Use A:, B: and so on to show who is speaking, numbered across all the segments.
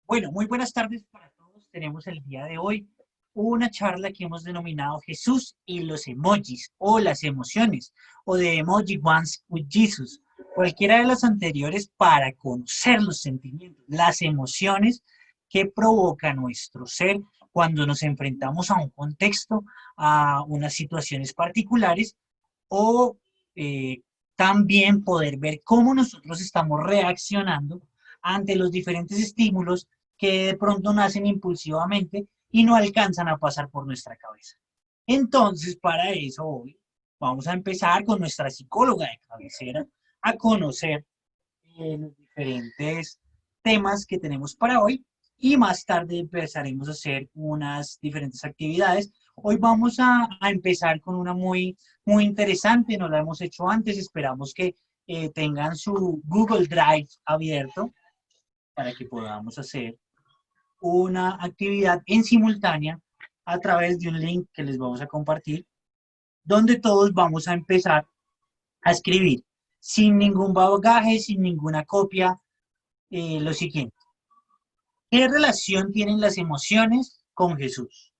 A: Bueno, muy buenas tardes para todos. Tenemos el día de hoy una charla que hemos denominado Jesús y los emojis o las emociones o de Emoji Ones with Jesus. Cualquiera de las anteriores para conocer los sentimientos, las emociones que provoca nuestro ser cuando nos enfrentamos a un contexto, a unas situaciones particulares o también poder ver cómo nosotros estamos reaccionando ante los diferentes estímulos que de pronto nacen impulsivamente y no alcanzan a pasar por nuestra cabeza. Entonces, para eso hoy vamos a empezar con nuestra psicóloga de cabecera a conocer los diferentes temas que tenemos para hoy y más tarde empezaremos a hacer unas diferentes actividades. Hoy vamos a empezar con una muy interesante, no la hemos hecho antes, esperamos que tengan su Google Drive abierto para que podamos hacer una actividad en simultánea a través de un link que les vamos a compartir, donde todos vamos a empezar a escribir sin ningún bagaje, sin ninguna copia, lo siguiente. ¿Qué relación tienen las emociones con Jesús?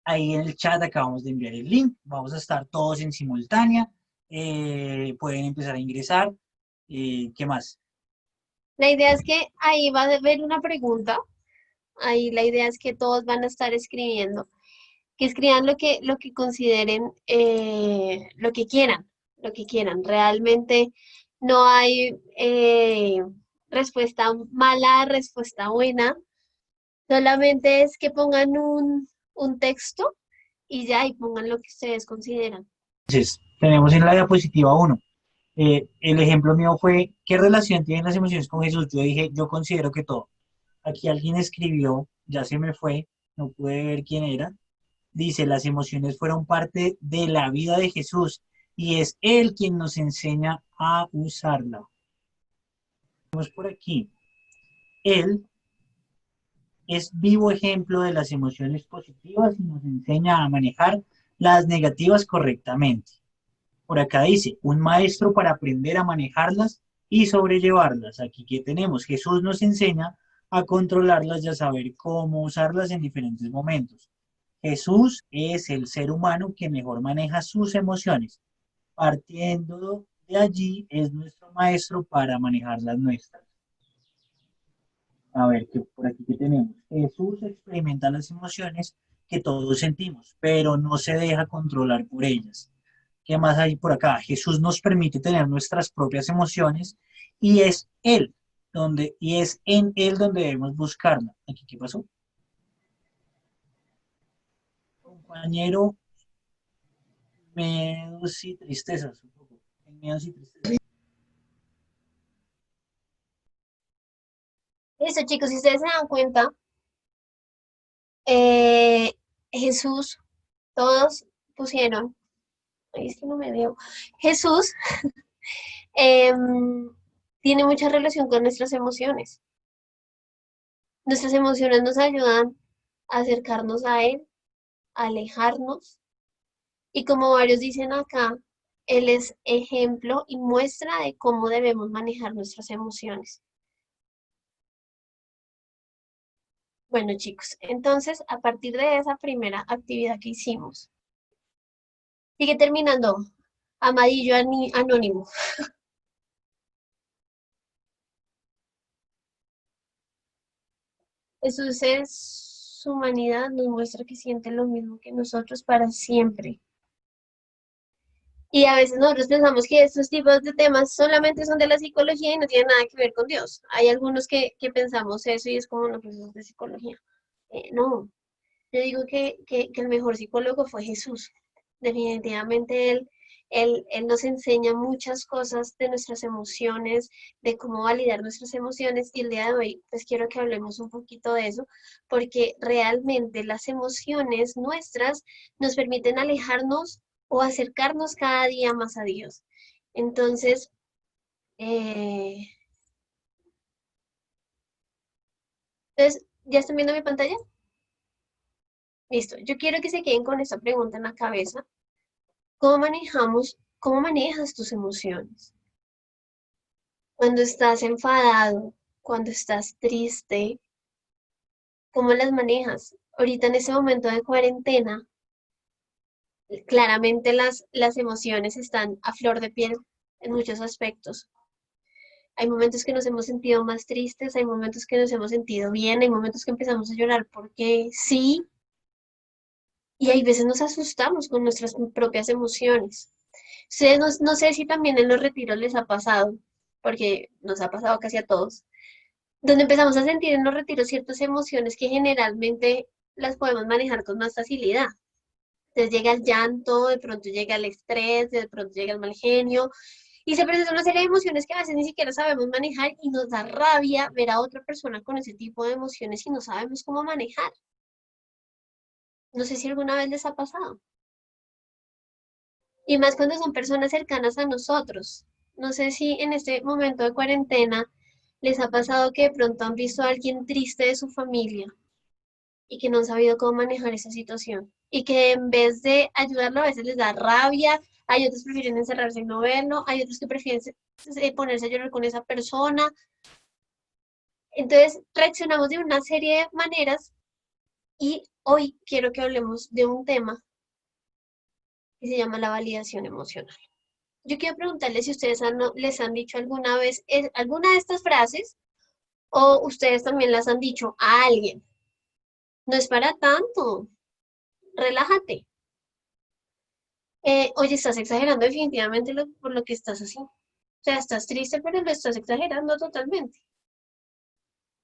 A: Ahí en el chat acabamos de enviar el link, vamos a estar todos en simultánea, pueden empezar a ingresar. ¿Qué más?
B: La idea es que ahí va a haber una pregunta. Ahí la idea es que todos van a estar escribiendo, que escriban lo que consideren, lo que quieran. Realmente no hay respuesta mala, respuesta buena. Solamente es que pongan un texto y ya, y pongan lo que ustedes consideran.
A: Entonces, tenemos en la diapositiva 1. El ejemplo mío fue, ¿qué relación tienen las emociones con Jesús? Yo dije, yo considero que todo. Aquí alguien escribió, ya se me fue, no pude ver quién era. Dice, las emociones fueron parte de la vida de Jesús y es Él quien nos enseña a usarla. Vamos por aquí. Él es vivo ejemplo de las emociones positivas y nos enseña a manejar las negativas correctamente. Por acá dice, un maestro para aprender a manejarlas y sobrellevarlas. Aquí que tenemos, Jesús nos enseña a controlarlas y a saber cómo usarlas en diferentes momentos. Jesús es el ser humano que mejor maneja sus emociones. Partiendo de allí, es nuestro maestro para manejar las nuestras. A ver, por aquí que tenemos. Jesús experimenta las emociones que todos sentimos, pero no se deja controlar por ellas. ¿Qué más hay por acá? Jesús nos permite tener nuestras propias emociones y es en Él donde debemos buscarla. ¿Aquí qué pasó? Compañero, miedos y tristezas. Un poco. Miedos y tristezas.
B: Listo, chicos, si ustedes se dan cuenta, eh, Jesús, todos pusieron, ay, es que no me veo, Jesús em, tiene mucha relación con nuestras emociones. Nuestras emociones nos ayudan a acercarnos a Él, a alejarnos, y como varios dicen acá, Él es ejemplo y muestra de cómo debemos manejar nuestras emociones. Bueno, chicos, entonces a partir de esa primera actividad que hicimos, sigue terminando Amadillo Anónimo. Jesús es su humanidad, nos muestra que siente lo mismo que nosotros para siempre. Y a veces nosotros pensamos que estos tipos de temas solamente son de la psicología y no tienen nada que ver con Dios. Hay algunos que pensamos eso y es como, no, pues eso es de psicología. No, yo digo que el mejor psicólogo fue Jesús. Definitivamente él nos enseña muchas cosas de nuestras emociones, de cómo validar nuestras emociones. Y el día de hoy, pues quiero que hablemos un poquito de eso, porque realmente las emociones nuestras nos permiten alejarnos o acercarnos cada día más a Dios. Entonces, eh, ¿ya están viendo mi pantalla? Listo. Yo quiero que se queden con esta pregunta en la cabeza. Cómo manejas tus emociones? Cuando estás enfadado, cuando estás triste, ¿Cómo las manejas? Ahorita en ese momento de cuarentena, claramente las emociones están a flor de piel en muchos aspectos. Hay momentos que nos hemos sentido más tristes, hay momentos que nos hemos sentido bien, hay momentos que empezamos a llorar porque sí, y hay veces nos asustamos con nuestras propias emociones. Ustedes no sé si también en los retiros les ha pasado, porque nos ha pasado casi a todos, donde empezamos a sentir en los retiros ciertas emociones que generalmente las podemos manejar con más facilidad. Entonces llega el llanto, de pronto llega el estrés, de pronto llega el mal genio, y se presenta una serie de emociones que a veces ni siquiera sabemos manejar y nos da rabia ver a otra persona con ese tipo de emociones y no sabemos cómo manejar. No sé si alguna vez les ha pasado. Y más cuando son personas cercanas a nosotros. No sé si en este momento de cuarentena les ha pasado que de pronto han visto a alguien triste de su familia y que no han sabido cómo manejar esa situación. Y que en vez de ayudarlo a veces les da rabia, hay otros que prefieren encerrarse y no verlo, hay otros que prefieren ponerse a llorar con esa persona. Entonces reaccionamos de una serie de maneras y hoy quiero que hablemos de un tema que se llama la validación emocional. Yo quiero preguntarles si ustedes les han dicho alguna vez alguna de estas frases o ustedes también las han dicho a alguien. No es para tanto, relájate. Oye, estás exagerando definitivamente por lo que estás así. O sea, estás triste, pero lo estás exagerando totalmente.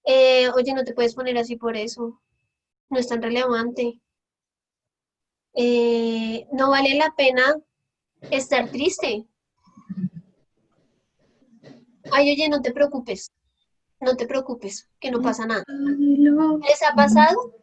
B: Oye, no te puedes poner así por eso. No es tan relevante. No vale la pena estar triste. Ay, oye, no te preocupes. No te preocupes, que no pasa nada. ¿Les ha pasado?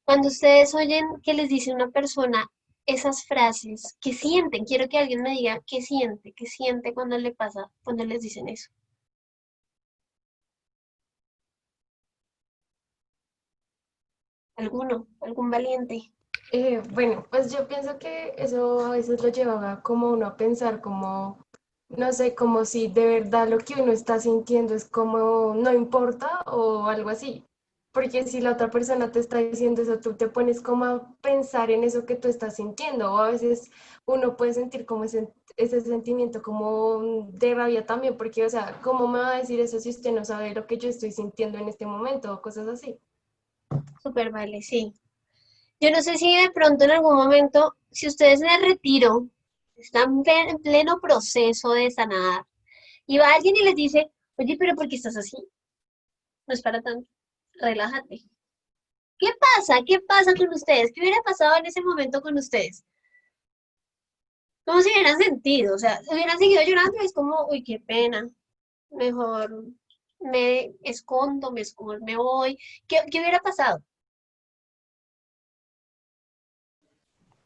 B: Cuando ustedes oyen que les dice una persona esas frases, ¿qué sienten? Quiero que alguien me diga qué siente cuando le pasa, cuando les dicen eso. ¿Alguno? ¿Algún valiente?
C: Bueno, pues yo pienso que eso a veces lo llevaba como uno a pensar como, no sé, como si de verdad lo que uno está sintiendo es como no importa o algo así. Porque si la otra persona te está diciendo eso, tú te pones como a pensar en eso que tú estás sintiendo. O a veces uno puede sentir como ese sentimiento como de rabia también, porque, o sea, ¿cómo me va a decir eso si usted no sabe lo que yo estoy sintiendo en este momento o cosas así?
B: Súper vale, sí. Yo no sé si de pronto en algún momento, si ustedes en el retiro están en pleno proceso de sanar y va alguien y les dice, oye, pero ¿por qué estás así? No es para tanto. Relájate. ¿Qué pasa? ¿Qué pasa con ustedes? ¿Qué hubiera pasado en ese momento con ustedes? ¿Cómo se hubieran sentido? O sea, se hubieran seguido llorando, es como, uy, qué pena, mejor me escondo, me voy. ¿Qué hubiera pasado?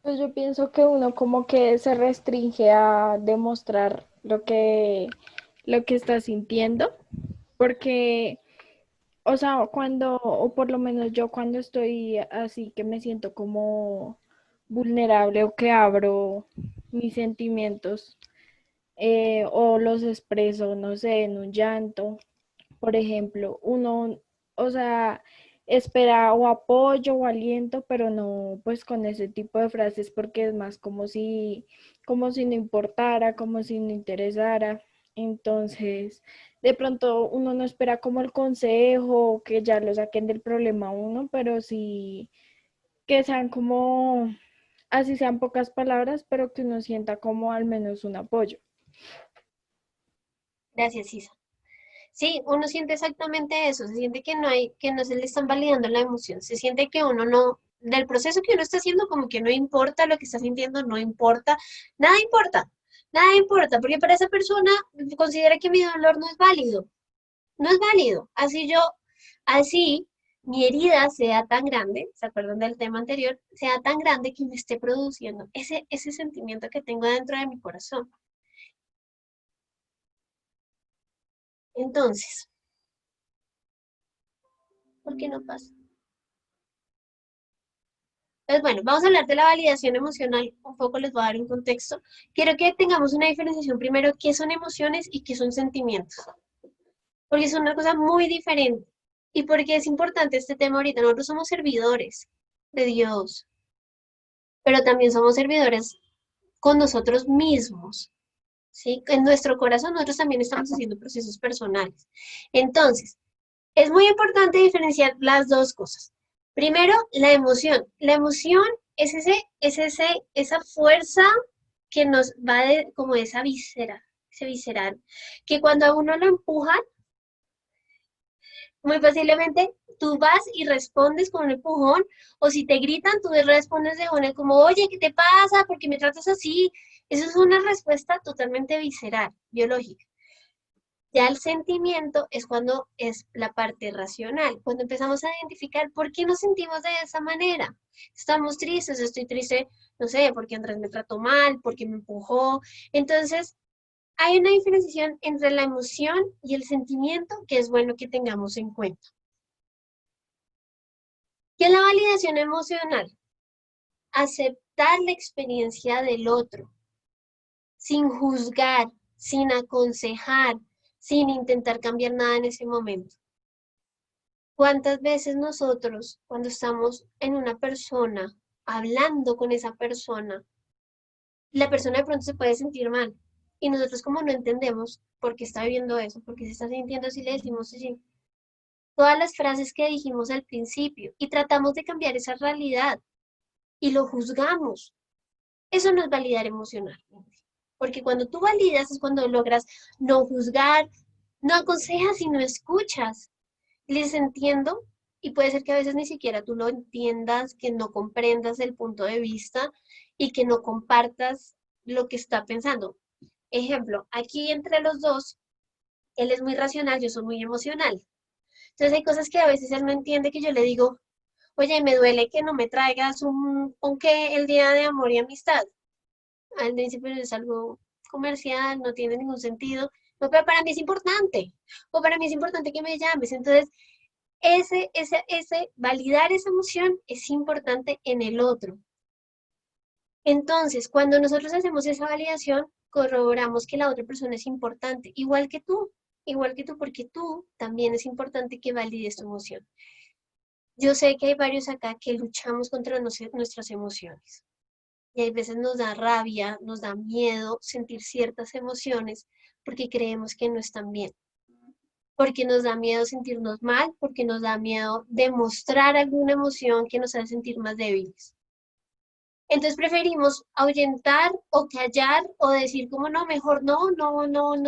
D: Pues yo pienso que uno como que se restringe a demostrar lo que está sintiendo, porque, o sea, cuando, o por lo menos yo cuando estoy así que me siento como vulnerable o que abro mis sentimientos o los expreso, no sé, en un llanto, por ejemplo, uno, o sea, espera o apoyo o aliento, pero no pues con ese tipo de frases porque es más como si no importara, como si no interesara. Entonces, de pronto uno no espera como el consejo o que ya lo saquen del problema a uno, pero sí que sean como, así sean pocas palabras, pero que uno sienta como al menos un apoyo.
B: Gracias, Isa. Sí, uno siente exactamente eso, se siente que no hay, que no se le están validando la emoción, se siente que uno no, del proceso que uno está haciendo, como que no importa lo que está sintiendo, no importa, nada importa, nada importa, porque para esa persona considera que mi dolor no es válido, no es válido. Así mi herida sea tan grande, ¿se acuerdan del tema anterior? Sea tan grande que me esté produciendo ese sentimiento que tengo dentro de mi corazón. Entonces, ¿por qué no pasa? Pues bueno, vamos a hablar de la validación emocional. Un poco les voy a dar un contexto. Quiero que tengamos una diferenciación primero, qué son emociones y qué son sentimientos. porque es una cosa muy diferente. Y porque es importante este tema ahorita, nosotros somos servidores de Dios, pero también somos servidores con nosotros mismos, ¿sí? En nuestro corazón nosotros también estamos haciendo procesos personales. Entonces, es muy importante diferenciar las dos cosas. Primero, la emoción. La emoción es esa fuerza que nos va como esa víscera, ese visceral, que cuando a uno lo empujan, muy posiblemente tú vas y respondes con un empujón, o si te gritan, tú respondes de una como, oye, ¿qué te pasa? ¿Por qué me tratas así? Eso es una respuesta totalmente visceral, biológica. Ya el sentimiento es cuando es la parte racional, cuando empezamos a identificar por qué nos sentimos de esa manera. Estamos tristes, estoy triste, no sé, porque Andrés me trató mal, porque me empujó. Entonces, hay una diferenciación entre la emoción y el sentimiento que es bueno que tengamos en cuenta. ¿Qué es la validación emocional? Aceptar la experiencia del otro, sin juzgar, sin aconsejar, sin intentar cambiar nada en ese momento. ¿Cuántas veces nosotros, cuando estamos en una persona, hablando con esa persona, la persona de pronto se puede sentir mal? Y nosotros como no entendemos por qué está viviendo eso, por qué se está sintiendo así, le decimos sí, todas las frases que dijimos al principio y tratamos de cambiar esa realidad y lo juzgamos. Eso no es validar emocionalmente. Porque cuando tú validas es cuando logras no juzgar, no aconsejas y no escuchas. Les entiendo y puede ser que a veces ni siquiera tú lo entiendas, que no comprendas el punto de vista y que no compartas lo que está pensando. Ejemplo, aquí entre los dos, él es muy racional, yo soy muy emocional. Entonces hay cosas que a veces él no entiende que yo le digo, oye, me duele que no me traigas un ponqué el día de amor y amistad. Al principio es algo comercial, no tiene ningún sentido, no, pero para mí es importante, o para mí es importante que me llames. Entonces, ese validar esa emoción es importante en el otro. Entonces, cuando nosotros hacemos esa validación, corroboramos que la otra persona es importante, igual que tú, porque tú también es importante que valides tu emoción. Yo sé que hay varios acá que luchamos contra nuestras emociones. Y hay veces nos da rabia, nos da miedo sentir ciertas emociones porque creemos que no están bien. Porque nos da miedo sentirnos mal, porque nos da miedo demostrar alguna emoción que nos hace sentir más débiles. Entonces preferimos ahuyentar o callar o decir como no, mejor no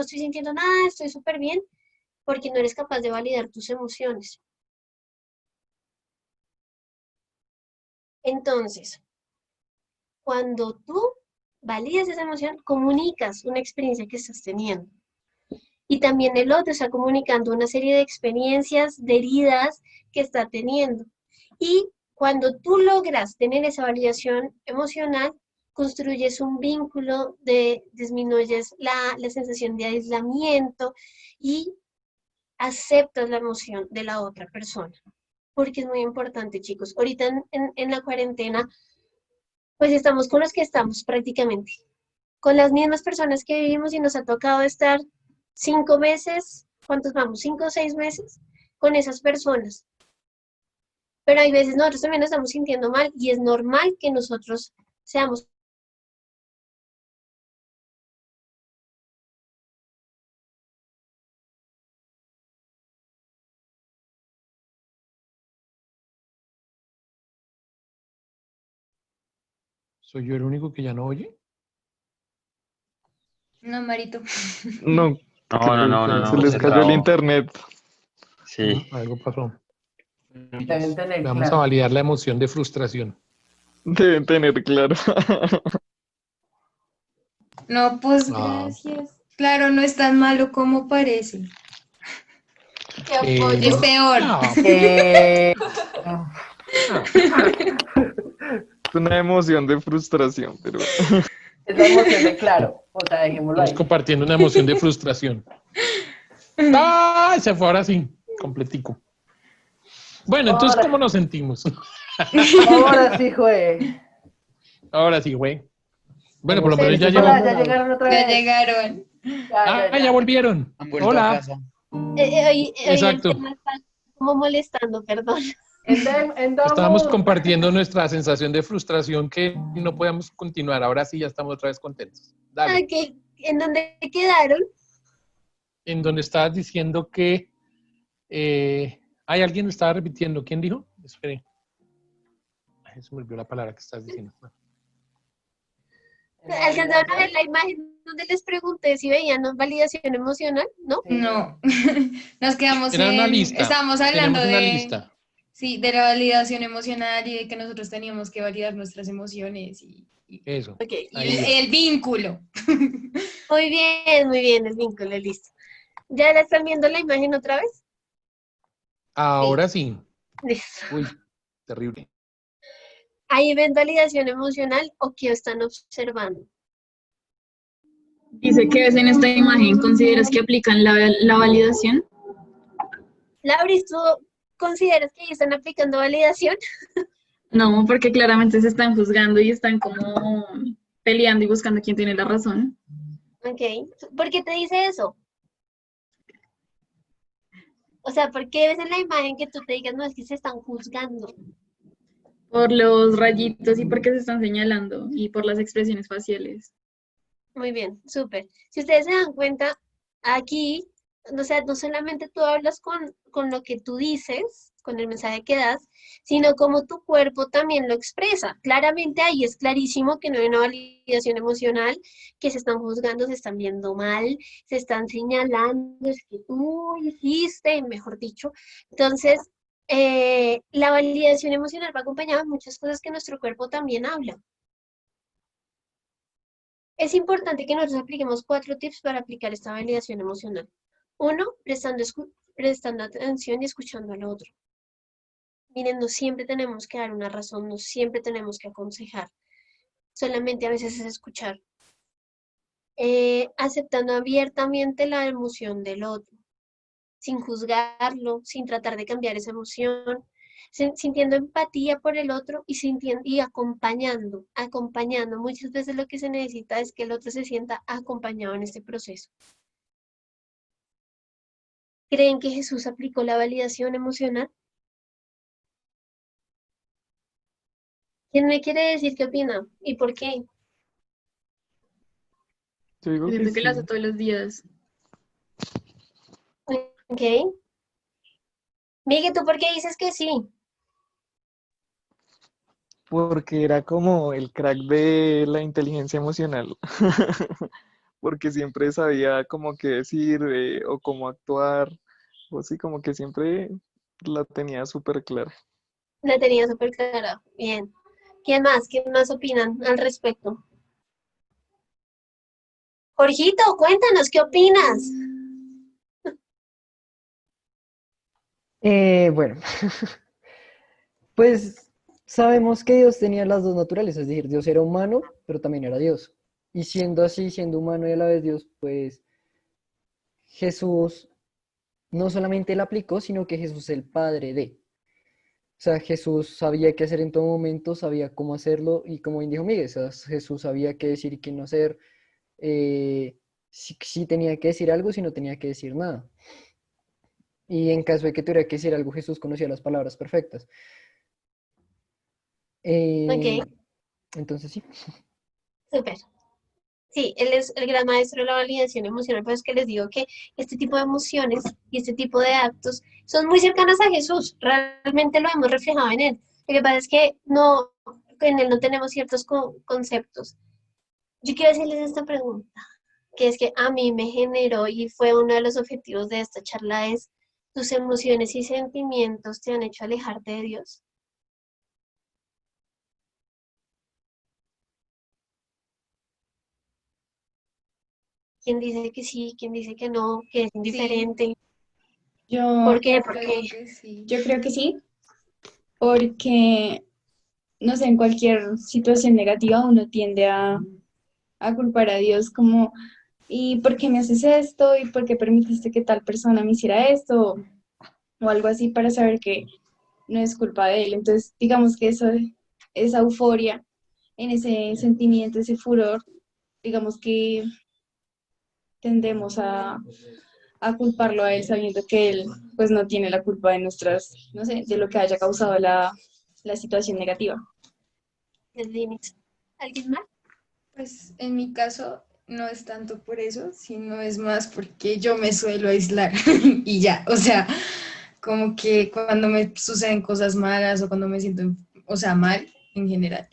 B: estoy sintiendo nada, estoy súper bien, porque no eres capaz de validar tus emociones. Entonces, cuando tú validas esa emoción, comunicas una experiencia que estás teniendo. Y también el otro está comunicando una serie de experiencias, de heridas que está teniendo. Y cuando tú logras tener esa validación emocional, construyes un vínculo, disminuyes la sensación de aislamiento y aceptas la emoción de la otra persona. Porque es muy importante, chicos. Ahorita en la cuarentena, pues estamos con los que estamos prácticamente. Con las mismas personas que vivimos y nos ha tocado estar 5 meses, ¿cuántos vamos? 5 o 6 meses con esas personas. Pero hay veces nosotros también nos estamos sintiendo mal y es normal que nosotros seamos.
E: ¿Soy yo el único que ya no oye?
F: No, Marito.
E: No,
G: No,
E: se les
G: se
E: cayó el
G: trabó.
E: internet.
G: Sí.
E: Algo pasó.
H: Deben tener
E: Vamos a
H: claro.
E: validar la emoción de frustración. Deben tener claro.
F: No, pues
E: Ah,
F: gracias. Claro, no es tan malo como parece.
C: Te apoyo.
F: Es peor.
E: ah,
H: Eh,
E: es una emoción de frustración, pero
H: es la emoción de claro. O sea, dejémoslo
E: estamos
H: ahí.
E: compartiendo una emoción de frustración. ¡Ah! Se fue ahora sí, completico. Bueno, entonces,
H: Ahora,
E: ¿cómo nos sentimos?
H: ahora sí, joder.
E: Ahora sí, güey. Bueno, por lo
H: Sí,
E: menos ya
H: hola,
E: llevamos.
H: ya llegaron otra
F: Ya
H: vez.
F: llegaron.
H: Ya
E: Ya volvieron.
G: Han vuelto a
E: Hola.
G: casa.
B: Hoy el
E: Exacto.
B: tema está como molestando, perdón.
E: Estábamos compartiendo nuestra sensación de frustración que no podíamos continuar. Ahora sí ya estamos otra vez contentos. Dale.
B: Ok, ¿en dónde quedaron?
E: En donde estabas diciendo que hay alguien que estaba repitiendo. ¿Quién dijo? Espere. Ay, se me olvidó la palabra que estás diciendo. Bueno.
B: ¿Alcanzaron a ver la imagen donde les pregunté si veían validación emocional? ¿No?
F: No, nos quedamos
E: Era una
F: en,
E: lista.
F: estábamos hablando
E: Tenemos una
F: de,
E: lista.
F: sí, de la validación emocional y de que nosotros teníamos que validar nuestras emociones y
E: Eso.
B: Ok,
E: Ahí va.
F: el vínculo.
B: muy bien, el vínculo, listo. ¿Ya la están viendo la imagen otra vez?
E: Ahora sí.
B: Listo.
E: Uy, terrible.
B: ¿Ahí ven validación emocional o qué están observando?
I: Dice que ves en esta imagen, ¿consideras que aplican la validación?
B: Lauris, ¿tú consideras que ahí están aplicando validación?
I: No, porque claramente se están juzgando y están como peleando y buscando quién tiene la razón.
B: Ok, ¿por qué te dice eso? O sea, ¿por qué ves en la imagen que tú te digas, no, es que se están juzgando?
I: Por los rayitos y porque se están señalando y por las expresiones faciales.
B: Muy bien, súper. Si ustedes se dan cuenta, aquí, o sea, no solamente tú hablas con lo que tú dices, con el mensaje que das, sino como tu cuerpo también lo expresa. Claramente ahí es clarísimo que no hay una validación emocional, que se están juzgando, se están viendo mal, se están señalando, es que tú hiciste, mejor dicho. Entonces, la validación emocional va acompañada de muchas cosas que nuestro cuerpo también habla. Es importante que nosotros apliquemos 4 tips para aplicar esta validación emocional. 1, prestando atención y escuchando al otro. Miren, no siempre tenemos que dar una razón, no siempre tenemos que aconsejar. Solamente a veces es escuchar. Aceptando abiertamente la emoción del otro, sin juzgarlo, sin tratar de cambiar esa emoción, sintiendo empatía por el otro y acompañando. Muchas veces lo que se necesita es que el otro se sienta acompañado en este proceso. ¿Creen que Jesús aplicó la validación emocional? ¿Quién me quiere decir qué opina y por qué?
J: Yo digo que
I: Siento que lo hace
J: sí,
I: todos los días.
B: Ok. Miguel, ¿tú por qué dices que sí?
J: porque era como el crack de la inteligencia emocional, porque siempre sabía como qué decir o cómo actuar, o sí, como que siempre la tenía súper clara.
B: La tenía súper clara. Bien. ¿Quién más? ¿Quién más opinan al respecto? Jorgito, cuéntanos, ¿qué opinas?
K: Bueno, pues sabemos que Dios tenía las dos naturalezas, es decir, Dios era humano, pero también era Dios. Y siendo así, siendo humano y a la vez Dios, pues Jesús no solamente la aplicó, sino que Jesús es el padre de. O sea, Jesús sabía qué hacer en todo momento, sabía cómo hacerlo y como bien dijo Miguel, o sea, Jesús sabía qué decir y qué no hacer, si tenía que decir algo, si no tenía que decir nada. Y en caso de que tuviera que decir algo, Jesús conocía las palabras perfectas.
B: Ok,
K: Entonces sí.
B: súper. Sí, él es el gran maestro de la validación emocional, pero es que les digo que este tipo de emociones y este tipo de actos son muy cercanas a Jesús. Realmente lo hemos reflejado en él. Lo que pasa es que no, en él no tenemos ciertos conceptos. Yo quiero hacerles esta pregunta, que es que a mí me generó y fue uno de los objetivos de esta charla es, ¿tus emociones y sentimientos te han hecho alejarte de Dios? ¿Quién dice que sí? ¿Quién dice que no? Que es indiferente. ¿Por
F: Yo
B: qué?
F: creo que sí. Yo creo que sí, porque, no sé, en cualquier situación negativa uno tiende a culpar a Dios como, ¿y por qué me haces esto? ¿Y por qué permitiste que tal persona me hiciera esto? O algo así para saber que no es culpa de él. Entonces, digamos que esa euforia, en ese sentimiento, ese furor, digamos que tendemos a culparlo a él sabiendo que él pues no tiene la culpa de nuestras, no sé, de lo que haya causado la situación negativa.
B: ¿Alguien más?
L: Pues en mi caso no es tanto por eso, sino es más porque yo me suelo aislar y ya, o sea, como que cuando me suceden cosas malas o cuando me siento, o sea, mal en general,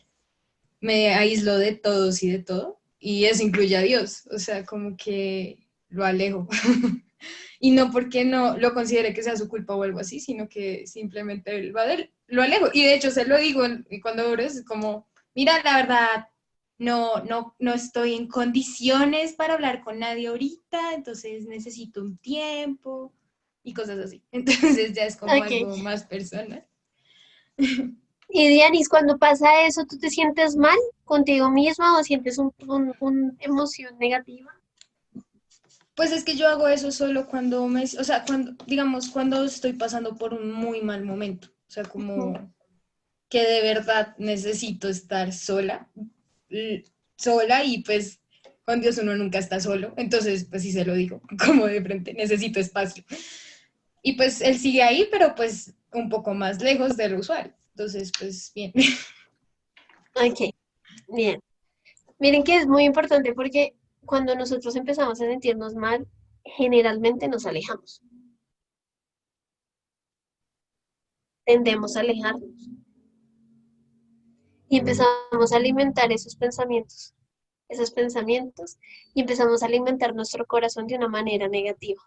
L: me aíslo de todos y de todo, y eso incluye a Dios, o sea, como que lo alejo. Y no porque no lo considere que sea su culpa o algo así, sino que simplemente lo alejo. Y de hecho se lo digo cuando oro, es como, mira, la verdad, no estoy en condiciones para hablar con nadie ahorita, entonces necesito un tiempo y cosas así. Entonces ya es como algo más personal.
B: Y Dianis, cuando pasa eso, ¿tú te sientes mal contigo misma o sientes una emoción negativa?
L: Pues es que yo hago eso solo cuando o sea, digamos, cuando estoy pasando por un muy mal momento, o sea, como que de verdad necesito estar sola y pues con Dios uno nunca está solo, entonces pues sí se lo digo, como de frente, necesito espacio. Y pues él sigue ahí, pero pues un poco más lejos de lo usual, entonces pues bien.
B: Ok, bien. Miren que es muy importante porque cuando nosotros empezamos a sentirnos mal, generalmente nos alejamos. Tendemos a alejarnos. Y empezamos a alimentar esos pensamientos, y empezamos a alimentar nuestro corazón de una manera negativa.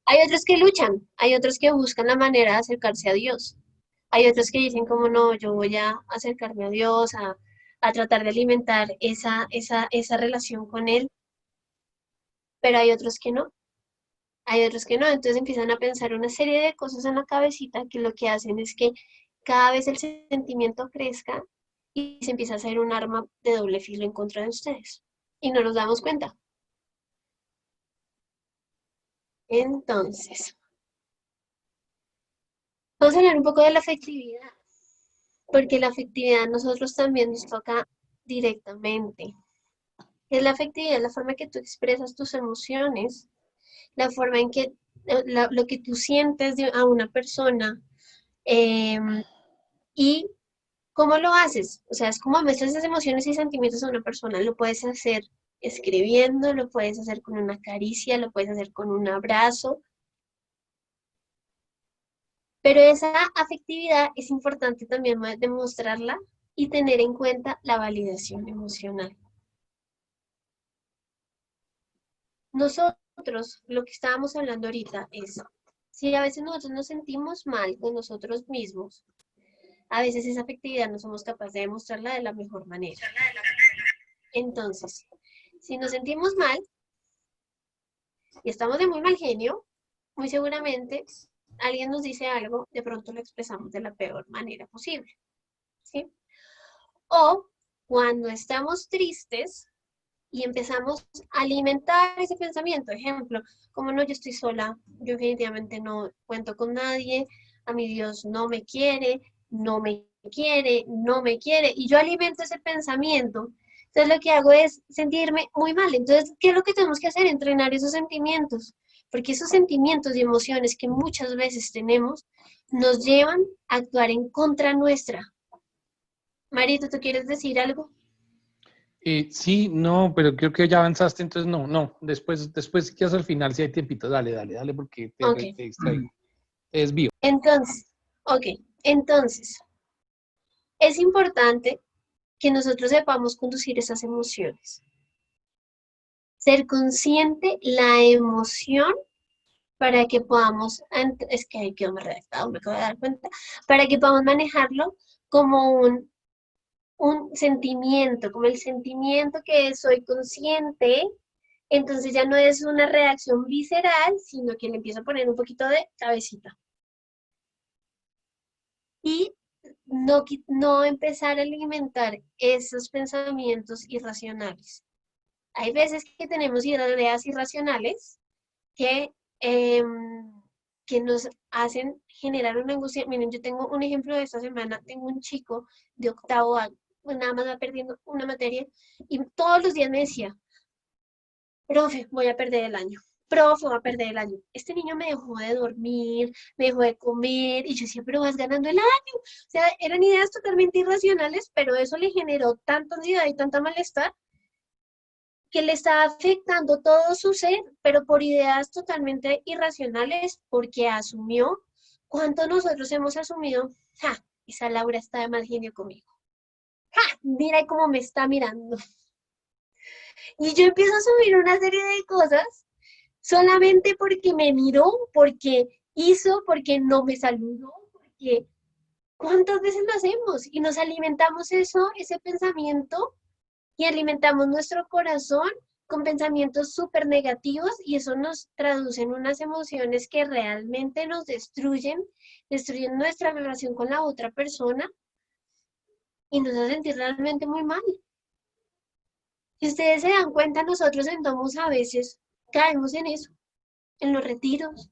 B: Hay otros que luchan, hay otros que buscan la manera de acercarse a Dios. Hay otros que dicen como no, yo voy a acercarme a Dios, a tratar de alimentar esa relación con Él. Pero hay otros que no. Hay otros que no. Entonces empiezan a pensar una serie de cosas en la cabecita que lo que hacen es que cada vez el sentimiento crezca y se empieza a hacer un arma de doble filo en contra de ustedes. Y no nos damos cuenta. Entonces, vamos a hablar un poco de la afectividad. Porque la afectividad a nosotros también nos toca directamente. Es la afectividad, la forma en que tú expresas tus emociones, la forma en que lo que tú sientes a una persona y cómo lo haces. O sea, es como muestras esas emociones y sentimientos a una persona. Lo puedes hacer escribiendo, lo puedes hacer con una caricia, lo puedes hacer con un abrazo. Pero esa afectividad es importante también demostrarla y tener en cuenta la validación emocional. Nosotros, lo que estábamos hablando ahorita es, si a veces nosotros nos sentimos mal con nosotros mismos, a veces esa afectividad no somos capaces de demostrarla de la mejor manera. Entonces, si nos sentimos mal y estamos de muy mal genio, muy seguramente alguien nos dice algo, de pronto lo expresamos de la peor manera posible, ¿sí? O cuando estamos tristes y empezamos a alimentar ese pensamiento, ejemplo, como no, yo estoy sola, yo definitivamente no cuento con nadie, a mi Dios no me quiere, no me quiere, no me quiere, y yo alimento ese pensamiento. Entonces lo que hago es sentirme muy mal. Entonces, ¿qué es lo que tenemos que hacer? Entrenar esos sentimientos, porque esos sentimientos y emociones que muchas veces tenemos nos llevan a actuar en contra nuestra. Marito, ¿tú quieres decir algo?
E: Sí, no, pero creo que ya avanzaste, entonces no. Después si quieres al final, si hay tiempito, dale, porque te distraigo. Te desvío.
B: Entonces, es importante que nosotros sepamos conducir esas emociones. Ser consciente la emoción para que podamos, es que ahí quedó más redactado, me acabo de dar cuenta, para que podamos manejarlo como un sentimiento, como el sentimiento que soy consciente, entonces ya no es una reacción visceral, sino que le empiezo a poner un poquito de cabecita. Y no empezar a alimentar esos pensamientos irracionales. Hay veces que tenemos ideas irracionales que nos hacen generar una angustia. Miren, yo tengo un ejemplo de esta semana, tengo un chico de octavo año, pues nada más va perdiendo una materia, y todos los días me decía, profe, voy a perder el año, profe, va a perder el año. Este niño me dejó de dormir, me dejó de comer, y yo decía, pero vas ganando el año. O sea, eran ideas totalmente irracionales, pero eso le generó tanta ansiedad y tanta malestar que le estaba afectando todo su ser, pero por ideas totalmente irracionales, porque asumió cuánto nosotros hemos asumido. Ja, esa Laura está de mal genio conmigo. Ja, mira cómo me está mirando. Y yo empiezo a asumir una serie de cosas solamente porque me miró, porque hizo, porque no me saludó, porque ¿cuántas veces lo hacemos? Y nos alimentamos eso, ese pensamiento, y alimentamos nuestro corazón con pensamientos súper negativos, y eso nos traduce en unas emociones que realmente nos destruyen nuestra relación con la otra persona y nos hace sentir realmente muy mal. Si ustedes se dan cuenta, nosotros en Domus a veces caemos en eso, en los retiros,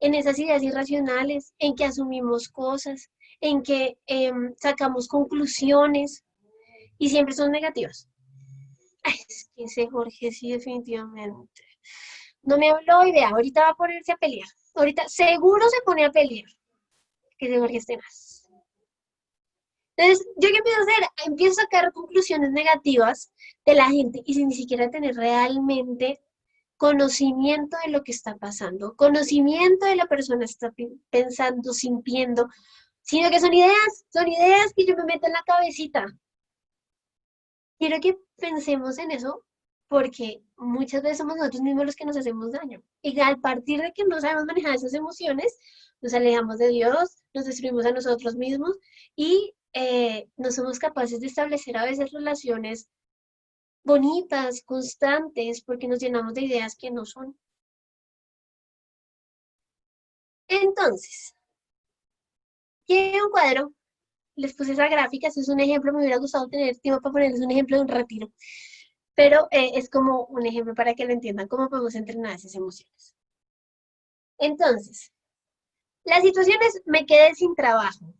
B: en esas ideas irracionales, en que asumimos cosas, en que sacamos conclusiones y siempre son negativas. Ay, es que ese Jorge sí, definitivamente. No me habló y vea, ahorita va a ponerse a pelear. Ahorita seguro se pone a pelear. Que ese Jorge esté más. Entonces, ¿yo qué empiezo a hacer? Empiezo a sacar conclusiones negativas de la gente y sin ni siquiera tener realmente conocimiento de lo que está pasando, conocimiento de la persona está pensando, sintiendo, sino que son ideas que yo me meto en la cabecita. Quiero que pensemos en eso porque muchas veces somos nosotros mismos los que nos hacemos daño. Y a partir de que no sabemos manejar esas emociones, nos alejamos de Dios, nos destruimos a nosotros mismos y no somos capaces de establecer a veces relaciones bonitas, constantes, porque nos llenamos de ideas que no son. Entonces, quiero un cuadro. Les puse esa gráfica, eso es un ejemplo, me hubiera gustado tener tiempo para ponerles un ejemplo de un retiro, pero es como un ejemplo para que lo entiendan, cómo podemos entrenar esas emociones. Entonces, la situación es, me quedé sin trabajo.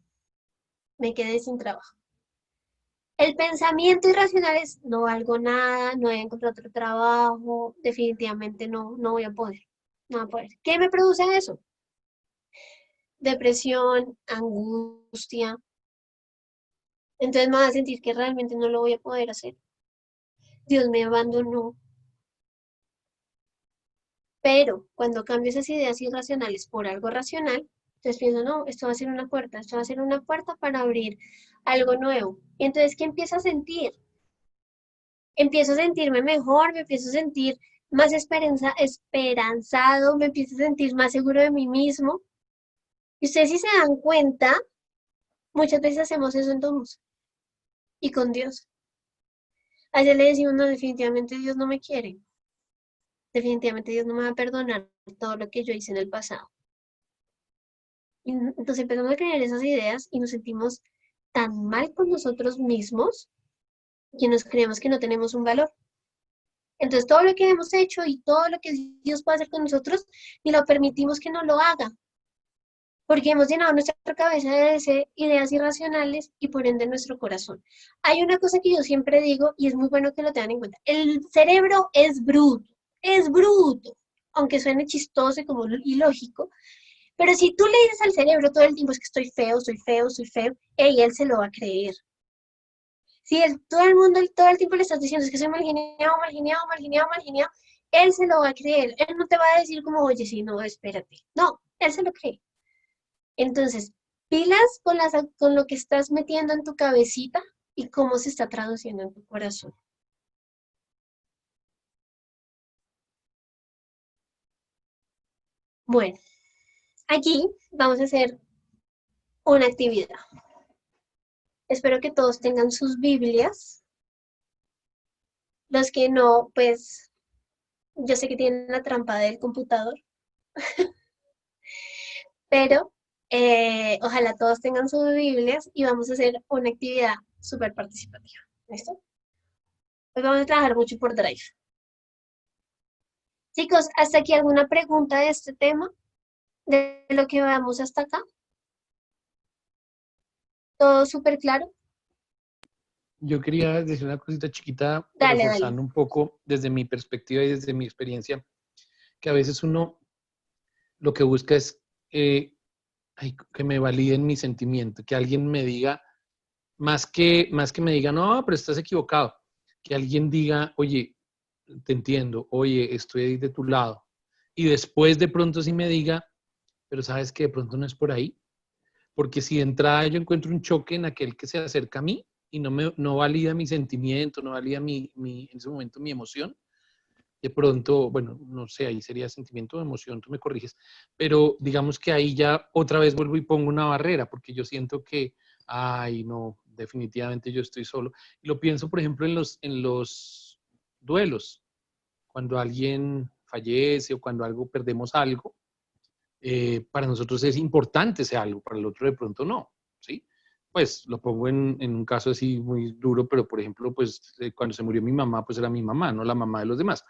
B: El pensamiento irracional es, no valgo nada, no voy a encontrar otro trabajo, definitivamente no voy a poder, no voy a poder. ¿Qué me produce eso? Depresión, angustia. Entonces me voy a sentir que realmente no lo voy a poder hacer. Dios me abandonó. Pero cuando cambio esas ideas irracionales por algo racional, entonces pienso, no, esto va a ser una puerta, esto va a ser una puerta para abrir algo nuevo. Y entonces, ¿qué empiezo a sentir? Empiezo a sentirme mejor, me empiezo a sentir más esperanzado, me empiezo a sentir más seguro de mí mismo. Y ustedes si se dan cuenta, muchas veces hacemos eso en Domus y con Dios. A veces le decimos, no, definitivamente Dios no me quiere. Definitivamente Dios no me va a perdonar todo lo que yo hice en el pasado. Y entonces empezamos a creer esas ideas y nos sentimos tan mal con nosotros mismos que nos creemos que no tenemos un valor. Entonces todo lo que hemos hecho y todo lo que Dios puede hacer con nosotros, ni lo permitimos que no lo haga. Porque hemos llenado nuestra cabeza de ideas irracionales y por ende nuestro corazón. Hay una cosa que yo siempre digo y es muy bueno que lo tengan en cuenta. El cerebro es bruto, aunque suene chistoso y como ilógico, pero si tú le dices al cerebro todo el tiempo es que estoy feo, él se lo va a creer. Si todo el tiempo le estás diciendo es que soy mal geniado, él se lo va a creer. Él no te va a decir como, oye, sí, no, espérate. No, él se lo cree. Entonces, pilas con lo que estás metiendo en tu cabecita y cómo se está traduciendo en tu corazón. Bueno, aquí vamos a hacer una actividad. Espero que todos tengan sus Biblias. Los que no, pues, yo sé que tienen la trampa del computador. Pero ojalá todos tengan sus Biblias y vamos a hacer una actividad súper participativa. ¿Listo? Pues vamos a trabajar mucho por Drive. Chicos, ¿hasta aquí alguna pregunta de este tema? ¿De lo que veamos hasta acá? ¿Todo súper claro?
E: Yo quería decir una cosita chiquita,
B: Dale,
E: reforzando un poco desde mi perspectiva y desde mi experiencia. que a veces uno lo que busca es que me validen mi sentimiento, que alguien me diga, más que me diga, no, pero estás equivocado, que alguien diga, oye, te entiendo, oye, estoy de tu lado. Y después de pronto sí me diga, pero sabes que de pronto no es por ahí. Porque si de entrada yo encuentro un choque en aquel que se acerca a mí y no valida mi sentimiento, no valida en ese momento mi emoción, de pronto, bueno, no sé, ahí sería sentimiento o emoción, tú me corriges, pero digamos que ahí ya otra vez vuelvo y pongo una barrera, porque yo siento que, ay, no, definitivamente yo estoy solo. Y lo pienso, por ejemplo, en los duelos, cuando alguien fallece o cuando perdemos algo, para nosotros es importante ese algo, para el otro de pronto no, ¿sí? Pues lo pongo en un caso así muy duro, pero por ejemplo, pues cuando se murió mi mamá, pues era mi mamá, no la mamá de los demás.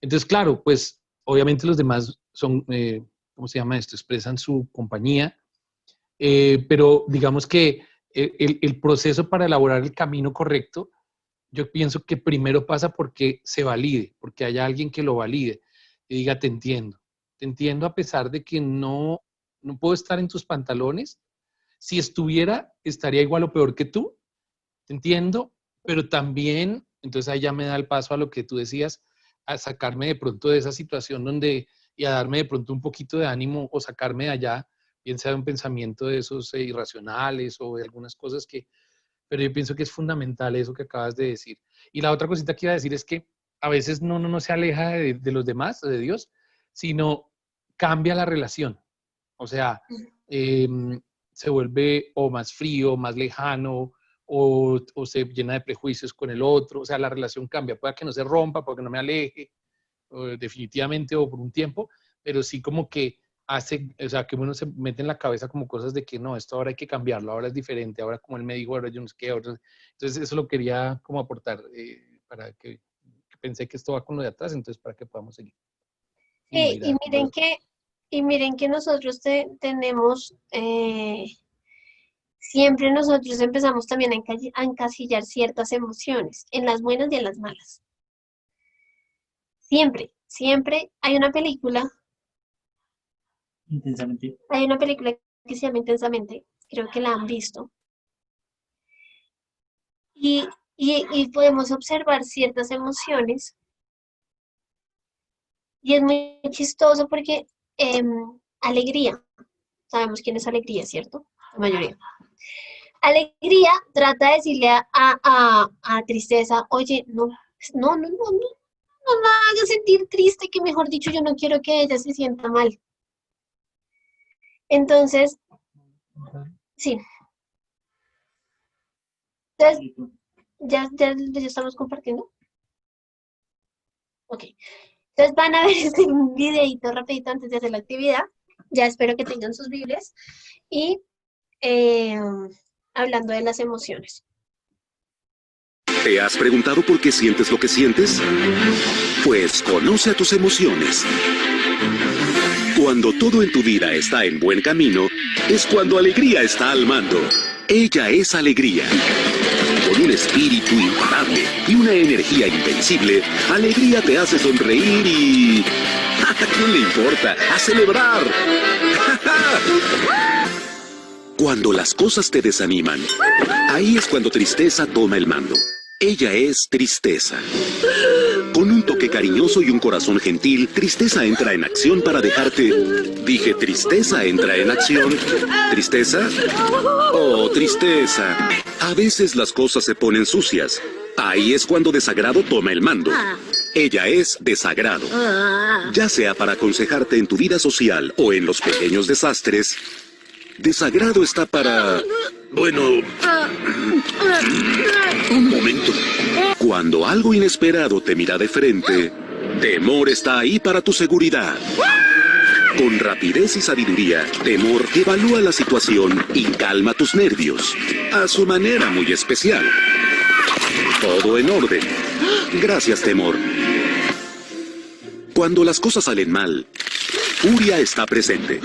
E: Entonces, claro, pues obviamente los demás son, ¿cómo se llama esto? Expresan su compañía, pero digamos que el proceso para elaborar el camino correcto, yo pienso que primero pasa porque se valide, porque haya alguien que lo valide y diga, te entiendo a pesar de que no puedo estar en tus pantalones. Si estuviera, estaría igual o peor que tú, te entiendo, pero también, entonces ahí ya me da el paso a lo que tú decías, a sacarme de pronto de esa situación y a darme de pronto un poquito de ánimo o sacarme de allá, bien sea de un pensamiento de esos irracionales o de algunas cosas pero yo pienso que es fundamental eso que acabas de decir. Y la otra cosita que iba a decir es que a veces no se aleja de los demás, de Dios, sino cambia la relación. O sea, se vuelve o más frío, más lejano, o se llena de prejuicios con el otro. O sea, la relación cambia. Puede que no se rompa, puede que no me aleje, definitivamente, o por un tiempo, pero sí como que hace, o sea, que uno se mete en la cabeza como cosas de que no, esto ahora hay que cambiarlo, ahora es diferente, ahora como él me dijo, ahora yo no sé qué, ahora. Entonces eso lo quería como aportar, para que pensé que esto va con lo de atrás, entonces para que podamos seguir.
B: Y miren que nosotros tenemos, siempre nosotros empezamos también a encasillar ciertas emociones, en las buenas y en las malas. Siempre hay una película.
A: Intensamente.
B: Hay una película que se llama Intensamente, creo que la han visto. Y podemos observar ciertas emociones. Y es muy chistoso porque Alegría, sabemos quién es Alegría, ¿cierto? La mayoría. Alegría trata de decirle a Tristeza, oye, no me hagas sentir triste, que mejor dicho, yo no quiero que ella se sienta mal. Entonces, sí. Entonces, ¿ya estamos compartiendo? Ok. Entonces van a ver este videito rapidito antes de hacer la actividad. Ya espero que tengan sus Biblias. Y hablando de las emociones.
M: ¿Te has preguntado por qué sientes lo que sientes? Pues conoce a tus emociones. Cuando todo en tu vida está en buen camino, es cuando Alegría está al mando. Ella es Alegría. Con un espíritu imparable y una energía invencible, Alegría te hace sonreír y... ¿a quién le importa? ¡A celebrar! Cuando las cosas te desaniman, ahí es cuando Tristeza toma el mando. Ella es Tristeza. Con un toque cariñoso y un corazón gentil, Tristeza entra en acción para dejarte... Dije, Tristeza entra en acción. ¿Tristeza? Oh, Tristeza. A veces las cosas se ponen sucias. Ahí es cuando Desagrado toma el mando. Ella es Desagrado. Ya sea para aconsejarte en tu vida social o en los pequeños desastres, Desagrado está para... Bueno... Un momento. Cuando algo inesperado te mira de frente, Temor está ahí para tu seguridad. Con rapidez y sabiduría, Temor evalúa la situación y calma tus nervios, a su manera muy especial. Todo en orden. Gracias, Temor. Cuando las cosas salen mal, Furia está presente.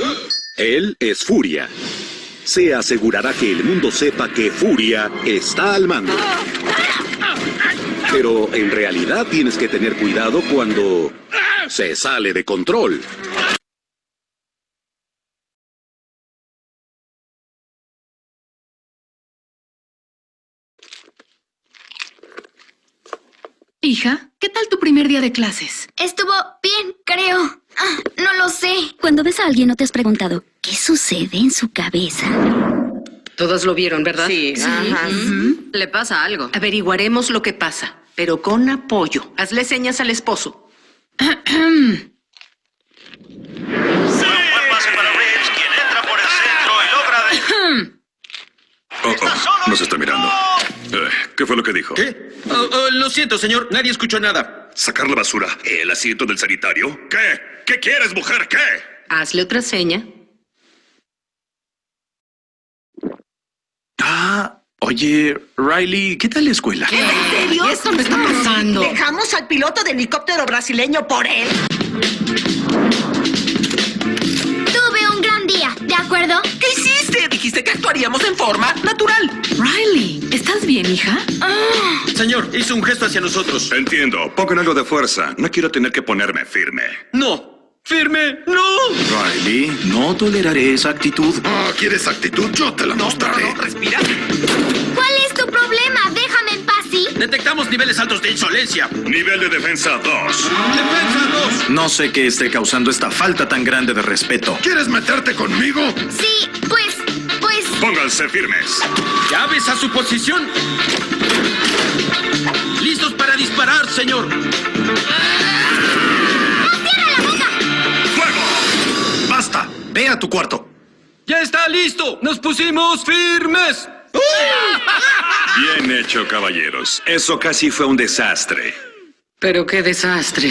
M: Él es Furia. Se asegurará que el mundo sepa que Furia está al mando. Pero en realidad tienes que tener cuidado cuando se sale de control.
N: Hija, ¿qué tal tu primer día de clases?
O: Estuvo bien, creo. No lo sé. Cuando ves a alguien, ¿no te has preguntado qué sucede en su cabeza?
P: Todos lo vieron, ¿verdad?
N: Sí. Ajá.
P: Le pasa algo. Averiguaremos lo que pasa, pero con apoyo. Hazle señas al esposo.
Q: Buen pase para Reeves, quien entra por el centro y logra de...
M: Nos está mirando. ¿Qué fue lo que dijo?
Q: ¿Qué? Lo siento, señor. Nadie escuchó nada.
M: ¿Sacar la basura? ¿El asiento del sanitario? ¿Qué? ¿Qué quieres, mujer? ¿Qué?
P: Hazle otra seña.
R: Oye, Riley, ¿qué tal la escuela?
P: ¿En serio? ¿Esto me está pasando?
S: ¿Dejamos al piloto de helicóptero brasileño por él?
O: Tuve un gran día, ¿de acuerdo?
S: ¿Qué hiciste? Dijiste que actuaríamos en forma natural.
N: Riley, ¿estás bien, hija?
Q: Señor, hizo un gesto hacia nosotros.
M: Entiendo. Pongan algo de fuerza. No quiero tener que ponerme firme.
Q: No. ¡Firme! ¡No!
R: Riley, no toleraré esa actitud.
M: ¿Quieres actitud? Yo te la mostraré.
S: Respira.
O: ¿Cuál es tu problema? Déjame en paz, ¿sí?
Q: Detectamos niveles altos de insolencia.
M: Nivel de defensa 2.
Q: ¡Defensa 2!
R: No sé qué esté causando esta falta tan grande de respeto.
M: ¿Quieres meterte conmigo?
O: Sí, pues...
M: Pónganse firmes.
Q: Llaves a su posición. Listos para disparar, señor.
R: ¡Basta! Ve a tu cuarto.
Q: ¡Ya está listo! ¡Nos pusimos firmes!
M: Bien hecho, caballeros. Eso casi fue un desastre.
P: Pero qué desastre.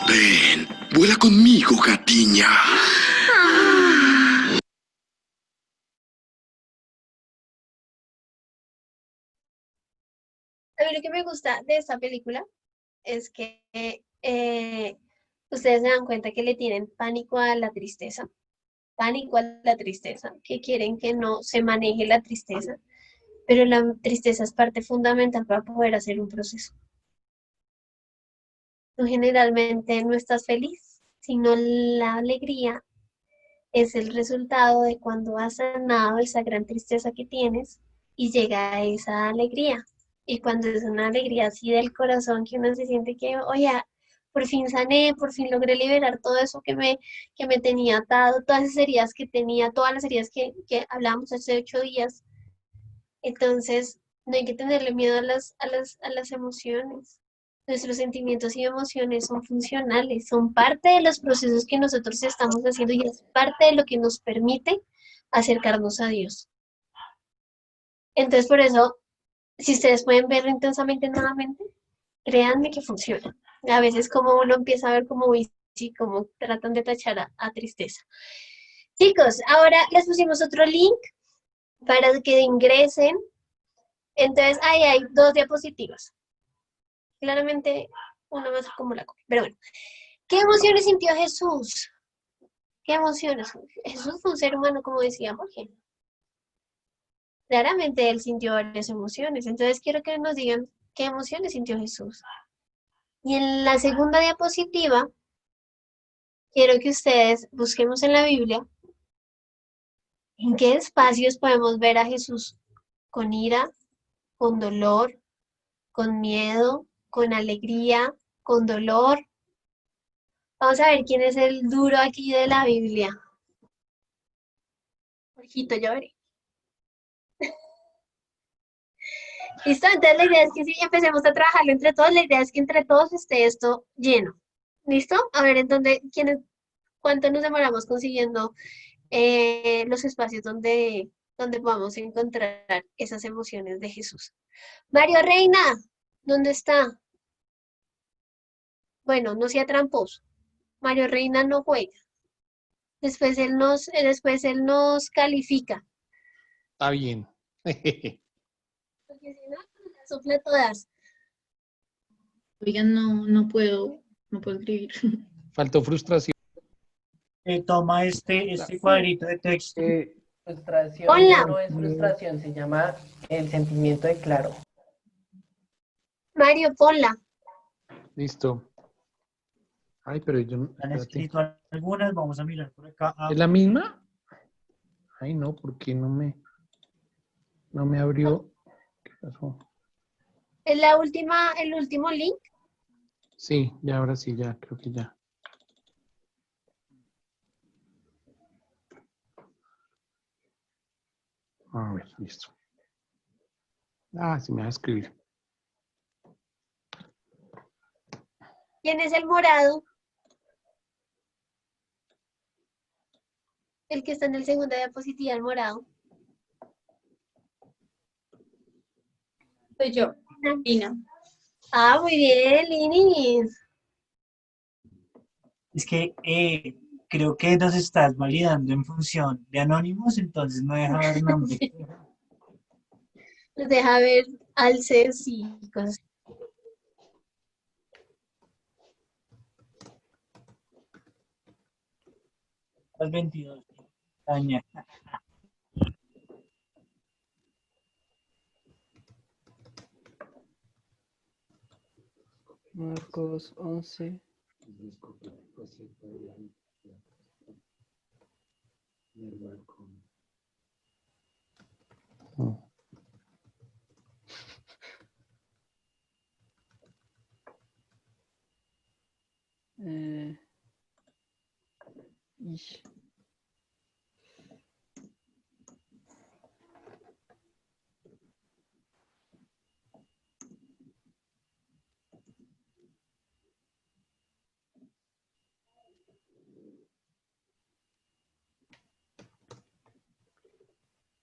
R: Ven, vuela conmigo, gatiña.
B: A mí lo que me gusta de esta película es que ustedes se dan cuenta que le tienen pánico a la tristeza, que quieren que no se maneje la tristeza, pero la tristeza es parte fundamental para poder hacer un proceso. Tú generalmente no estás feliz, sino la alegría es el resultado de cuando has sanado esa gran tristeza que tienes y llega a esa alegría. Y cuando es una alegría así del corazón, que uno se siente que, oye, por fin sané, por fin logré liberar todo eso que me tenía atado, todas esas heridas que tenía, todas las heridas que hablábamos hace 8 días. Entonces, no hay que tenerle miedo a las emociones. Nuestros sentimientos y emociones son funcionales, son parte de los procesos que nosotros estamos haciendo y es parte de lo que nos permite acercarnos a Dios. Entonces, por eso, si ustedes pueden verlo intensamente nuevamente, créanme que funciona. A veces como uno empieza a ver como como tratan de tachar a tristeza. Chicos, ahora les pusimos otro link para que ingresen. Entonces, ahí hay 2 diapositivas. Claramente, una más como la copia. Pero bueno, ¿qué emociones sintió Jesús? ¿Qué emociones? Jesús fue un ser humano, como decía Jorge. Claramente él sintió varias emociones. Entonces quiero que nos digan qué emociones sintió Jesús. Y en la segunda diapositiva, quiero que ustedes busquemos en la Biblia en qué espacios podemos ver a Jesús con ira, con dolor, con miedo, con alegría, con dolor. Vamos a ver quién es el duro aquí de la Biblia. Jorgito, yo veré. Listo, entonces la idea es que sí, empecemos a trabajarlo entre todos. La idea es que entre todos esté esto lleno. ¿Listo? A ver, ¿cuánto nos demoramos consiguiendo los espacios donde podamos encontrar esas emociones de Jesús? Mario Reina, ¿dónde está? Bueno, no sea tramposo. Mario Reina no juega. Después él nos califica.
E: Está bien.
B: Porque si no, las sufle todas.
I: Oigan, no puedo escribir.
E: Faltó frustración.
A: Toma este cuadrito de texto.
H: Frustración
B: Hola.
H: no es frustración, se llama el sentimiento de claro.
B: Mario, ponla.
E: listo. Ay, pero yo no.
A: Han
E: Espérate.
A: escrito algunas, vamos a mirar por acá.
E: ¿Es la misma? Ay, no, ¿por qué no me abrió? ¿Qué pasó?
B: Es la última, el último link.
E: Sí, ya ahora sí, ya, creo que ya. A ver, listo. Ah, sí me va a escribir.
B: ¿Quién es el morado? El que está en el segunda diapositiva, el morado.
F: Soy yo, Lina.
B: Ah, muy bien, Linis.
A: Es que creo que nos estás validando en función de anónimos, entonces no deja ver nombre.
B: Nos deja ver alces y cosas.
A: Las 22. Daña.
K: Marcos 11. Ish.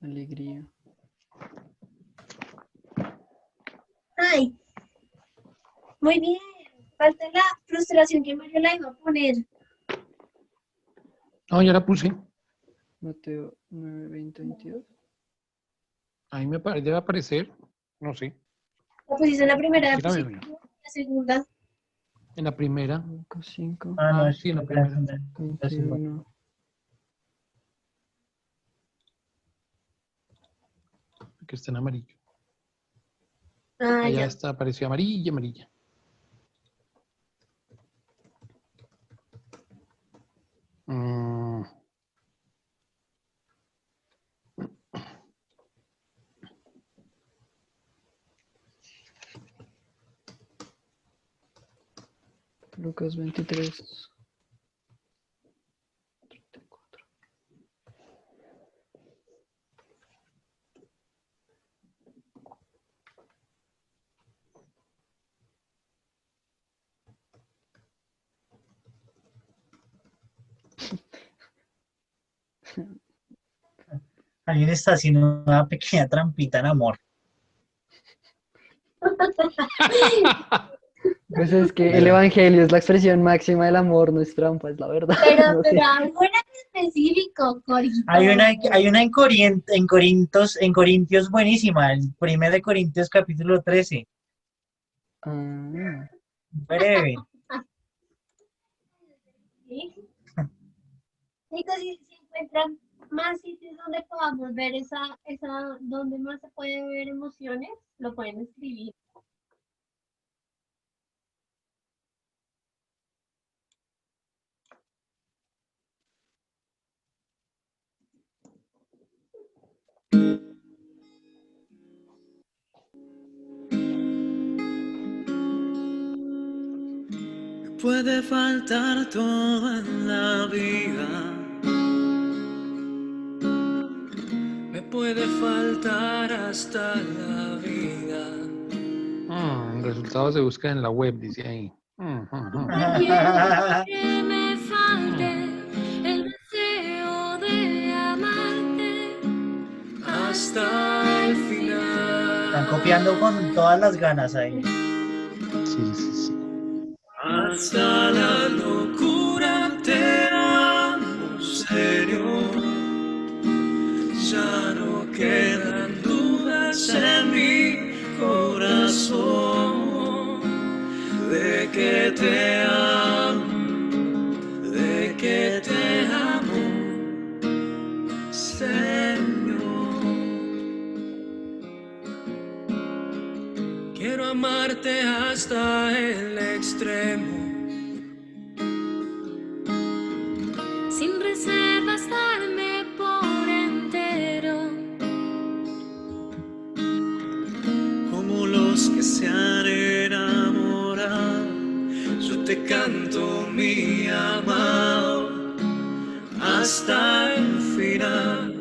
K: Alegría.
B: Ay, muy bien. Falta la frustración que Mario la iba a poner.
E: No, ya la puse.
K: Mateo 9, 20, 22.
E: Ahí debe aparecer. No sé.
B: La pusiste en la primera
E: Aquí la veo
B: diapositiva,
E: yo.
B: la segunda.
E: En la primera.
K: 5,
A: Ah, no,
E: sí, en la primera.
K: 21.
E: Que está en amarillo.
B: Ah,
E: Allá
B: ya.
E: está, apareció amarilla, amarilla. Mm,
K: Lucas 23.
A: Alguien está haciendo una pequeña trampita en amor.
K: Pues es que el evangelio es la expresión máxima del amor, no es trampa, es la verdad.
B: Pero,
K: No sé.
B: pero algo en específico, Corito.
A: Hay una en Corintios buenísima, el 1 de Corintios capítulo 13.
K: Ah,
A: Breve.
B: ¿Sí? Chicos, si encuentran más sitios donde podamos ver donde más se puede ver emociones, lo pueden escribir.
T: Puede faltar todo en la vida. Me puede faltar hasta la vida.
E: Resultados se buscan en la web, dice ahí.
T: Que me falte el deseo de amarte hasta el final.
A: Están copiando con todas las ganas ahí.
E: Sí, sí, sí.
T: Hasta la locura te amo, Señor. Ya no quedan dudas en mi corazón de que te amo, de que te amo, Señor. Quiero amarte hasta el éxtasis. extremo.
U: Sin reservas darme por entero.
T: Como los que se han enamorado, yo te canto mi amado hasta el final.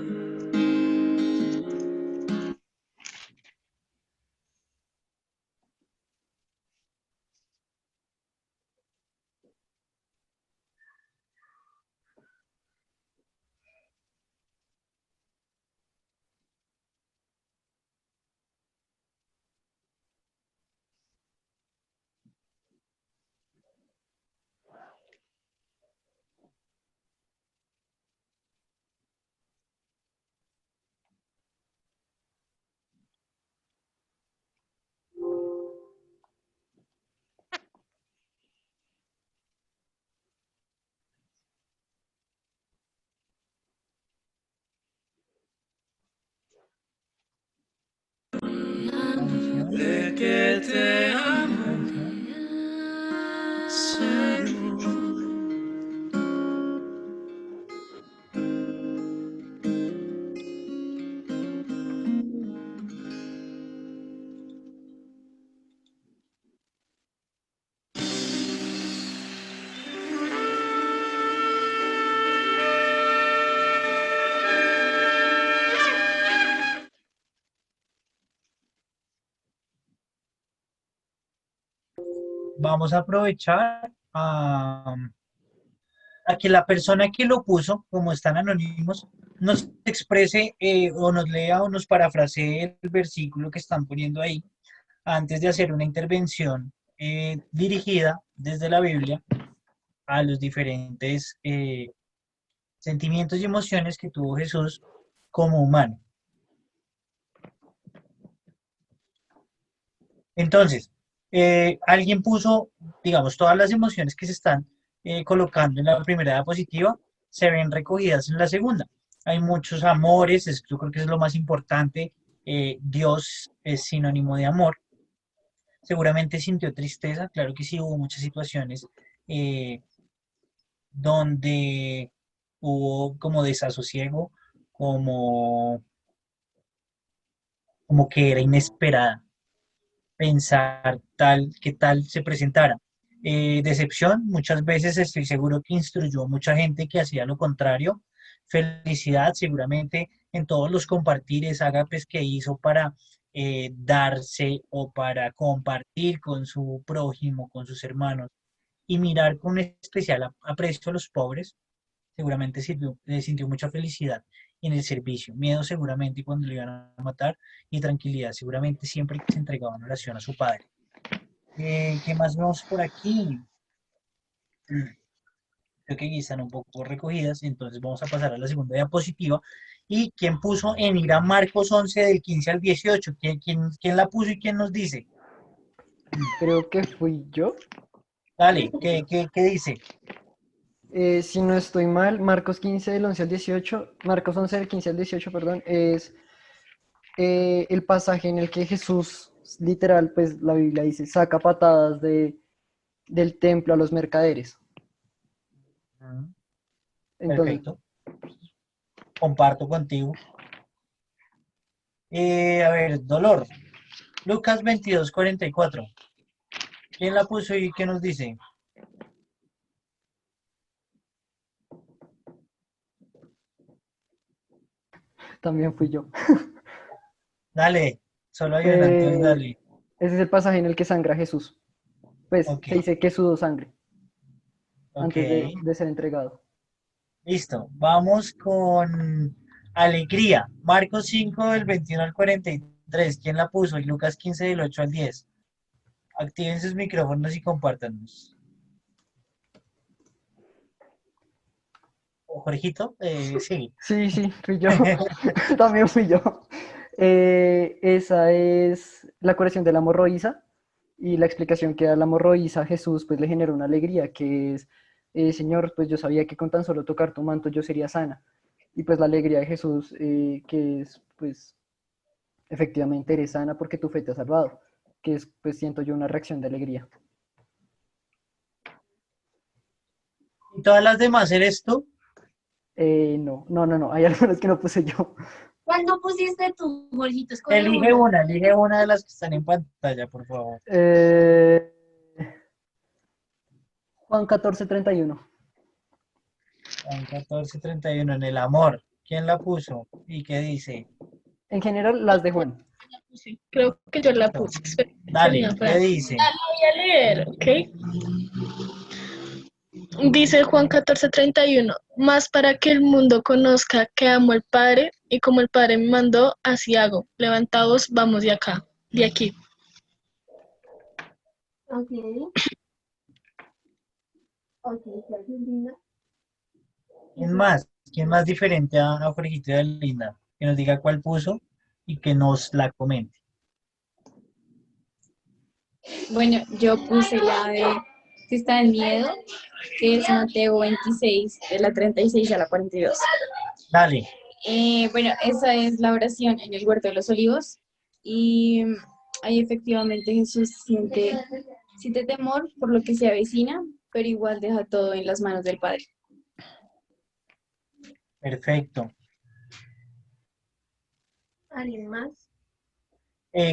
T: De que te amo, Señor.
A: Vamos a aprovechar a que la persona que lo puso, como están anónimos, nos exprese o nos lea o nos parafrasee el versículo que están poniendo ahí antes de hacer una intervención dirigida desde la Biblia a los diferentes sentimientos y emociones que tuvo Jesús como humano. Entonces, alguien puso, digamos, todas las emociones que se están colocando en la primera diapositiva se ven recogidas en la segunda. Hay muchos amores, yo creo que es lo más importante. Dios es sinónimo de amor. Seguramente sintió tristeza, claro que sí, hubo muchas situaciones donde hubo como desasosiego, como que era inesperada pensar que tal se presentara. Decepción, muchas veces estoy seguro que instruyó a mucha gente que hacía lo contrario. Felicidad, seguramente en todos los compartires, ágapes que hizo para darse o para compartir con su prójimo, con sus hermanos, y mirar con especial aprecio a los pobres, seguramente sintió mucha felicidad en el servicio, miedo seguramente cuando le iban a matar y tranquilidad seguramente siempre que se entregaba en oración a su padre. ¿Qué más vemos por aquí? Creo que aquí están un poco recogidas, entonces vamos a pasar a la segunda diapositiva. ¿Y quién puso en ir a Marcos 11 del 15 al 18? ¿Quién la puso y quién nos dice?
K: Creo que fui yo.
A: Dale, ¿qué dice?
K: Si no estoy mal, Marcos 15 del 11 al 18, Marcos 11 del 15 al 18, perdón, es el pasaje en el que Jesús, literal, pues la Biblia dice, saca patadas del templo a los mercaderes. Entonces,
A: Perfecto. Comparto contigo. A ver, dolor. Lucas 22:44. ¿Quién la puso y qué nos dice?
K: también fui yo.
A: Dale, solo hay una, entonces dale.
K: Ese es el pasaje en el que sangra Jesús. Pues
A: Ok.
K: se dice que sudó sangre antes
A: Ok.
K: de ser entregado.
A: Listo, vamos con alegría. Marcos 5 del 21 al 43. ¿Quién la puso? Y Lucas 15 del 8 al 10. Activen sus micrófonos y compártanos. Jorgito, sí.
K: Sí, fui yo. También fui yo. Esa es la curación de la hemorroísa y la explicación que da la hemorroísa a Jesús pues le genera una alegría que es, Señor, pues yo sabía que con tan solo tocar tu manto yo sería sana. Y pues la alegría de Jesús que es pues efectivamente eres sana porque tu fe te ha salvado, que es pues siento yo una reacción de alegría.
A: ¿Y todas las demás eres tú?
K: No, hay algunas que no puse yo.
B: ¿Cuál no pusiste tú, Jorgito? Escoge
A: Elige
B: una.
A: elige una de las que están en pantalla, por favor.
K: Juan 14:31.
A: Juan 14:31, en el amor. ¿Quién la puso? ¿Y qué dice?
K: En general, las de Juan.
D: Sí, creo que yo la puse. Espera,
A: Dale,
D: una
A: ¿qué
D: frase.
A: dice?
D: La voy a leer, ¿ok? Dice Juan 14:31, más para que el mundo conozca que amo al Padre y como el Padre me mandó, así hago. Levantaos, vamos de acá, de aquí.
B: Ok. Ok, gracias, Linda.
A: ¿Quién más? ¿Quién más diferente a Jorgito y a Linda? Que nos diga cuál puso y que nos la comente.
F: Bueno, yo puse la de si está en miedo, que es Mateo 26, de la 36 a la 42.
A: Dale.
F: Bueno, esa es la oración en el huerto de los olivos y ahí efectivamente Jesús siente temor por lo que se avecina, pero igual deja todo en las manos del Padre.
A: Perfecto.
B: ¿Alguien más?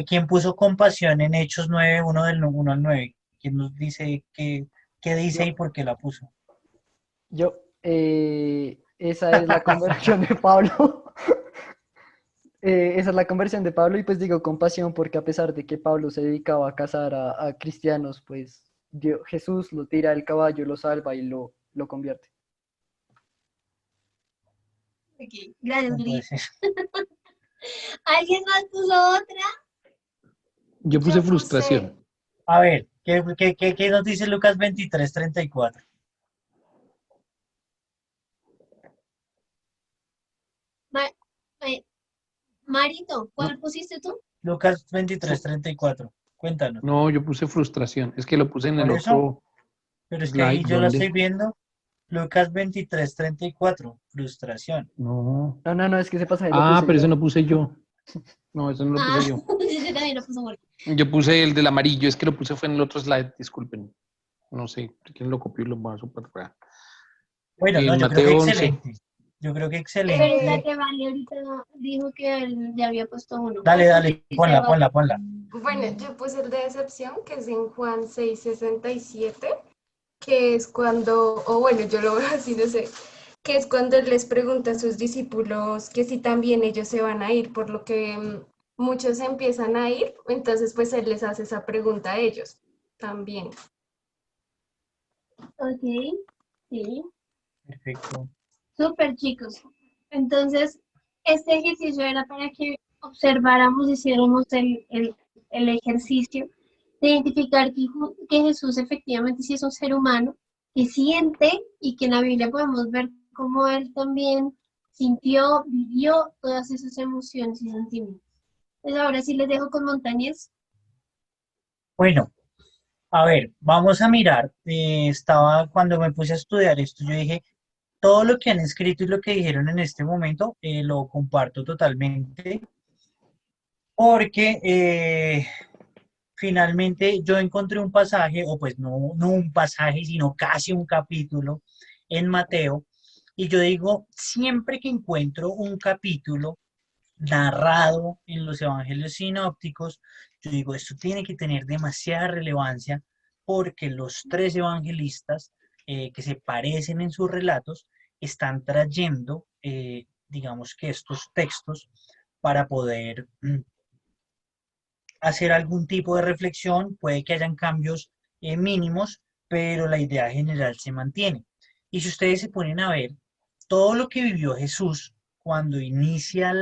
A: ¿Quién puso compasión en Hechos 9, 1 del 1 al 9? ¿Quién nos dice qué dice y por qué la puso?
K: Yo, esa es la conversión de Pablo. Esa es la conversión de Pablo y pues digo compasión porque a pesar de que Pablo se dedicaba a cazar a cristianos, pues Jesús lo tira del caballo, lo salva y lo convierte.
B: Ok, gracias,
A: No puede
B: Liz.
A: ser.
B: ¿Alguien más puso otra?
E: Yo puse frustración.
A: A ver, ¿qué nos dice Lucas 23:34?
B: Marito, ¿cuál pusiste tú?
A: Lucas 23:34. Cuéntanos.
E: No, yo puse frustración. Es que lo puse en el
A: ¿Por eso?
E: otro
A: Pero es que ahí
E: slide.
A: yo lo
E: ¿Dónde?
A: estoy viendo. Lucas 23:34. Frustración.
E: No.
K: No, es que se pasa.
E: Ah, pero ese no puse yo. No, eso no lo
B: Ah,
E: puse yo.
B: ese también lo puso Jorge.
E: Yo puse el del amarillo, es que lo puse fue en el otro slide, disculpen. No sé quién lo copió y lo va a super pegar.
A: Bueno, no, yo creo que
E: Mateo 11.
A: excelente. Yo creo que
B: Pero
A: excelente.
B: esta que Vale ahorita dijo que él ya había puesto uno.
A: Dale, ponla.
C: Bueno, yo puse el de decepción, que es en Juan 6:67, que es cuando, o bueno, yo lo veo así, no sé, que es cuando él les pregunta a sus discípulos que si también ellos se van a ir, por lo que muchos empiezan a ir, entonces pues él les hace esa pregunta a ellos también.
B: Ok, sí.
A: Perfecto.
B: Súper, chicos. Entonces, este ejercicio era para que observáramos, hiciéramos el ejercicio de identificar que Jesús efectivamente sí es un ser humano, que siente y que en la Biblia podemos ver cómo él también sintió, vivió todas esas emociones y sentimientos. Entonces, ahora sí les dejo con Montañez.
A: Bueno, a ver, vamos a mirar. Cuando me puse a estudiar esto, yo dije, todo lo que han escrito y lo que dijeron en este momento, lo comparto totalmente, porque finalmente yo encontré un pasaje, o pues no un pasaje, sino casi un capítulo en Mateo, y yo digo, siempre que encuentro un capítulo narrado en los evangelios sinópticos, yo digo, esto tiene que tener demasiada relevancia porque los tres evangelistas que se parecen en sus relatos están trayendo, digamos que estos textos para poder hacer algún tipo de reflexión, puede que hayan cambios mínimos, pero la idea general se mantiene. Y si ustedes se ponen a ver, todo lo que vivió Jesús cuando inicia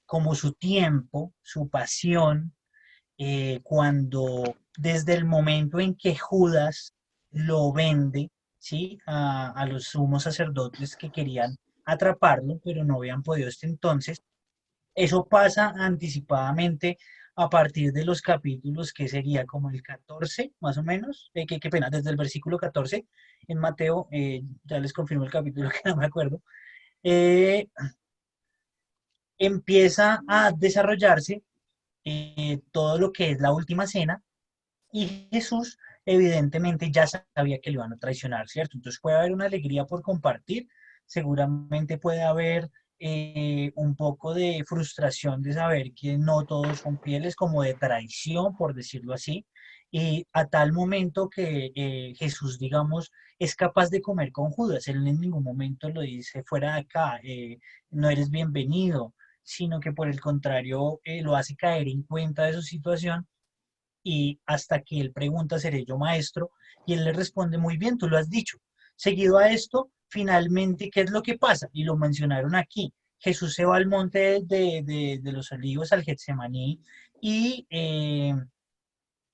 A: como su tiempo, su pasión, cuando desde el momento en que Judas lo vende, ¿sí? a los sumos sacerdotes que querían atraparlo, pero no habían podido hasta entonces, eso pasa anticipadamente a partir de los capítulos que sería como el 14, más o menos, qué pena, desde el versículo 14 en Mateo, ya les confirmo el capítulo que no me acuerdo, empieza a desarrollarse todo lo que es la última cena y Jesús evidentemente ya sabía que le iban a traicionar, ¿cierto? Entonces puede haber una alegría por compartir, seguramente puede haber un poco de frustración de saber que no todos son fieles, como de traición, por decirlo así, y a tal momento que Jesús, digamos, es capaz de comer con Judas. Él en ningún momento lo dice fuera de acá, no eres bienvenido, sino que por el contrario lo hace caer en cuenta de su situación y hasta que él pregunta, ¿seré yo maestro? Y él le responde, muy bien, tú lo has dicho. Seguido a esto, finalmente, ¿qué es lo que pasa? Y lo mencionaron aquí. Jesús se va al monte de los Olivos, al Getsemaní, y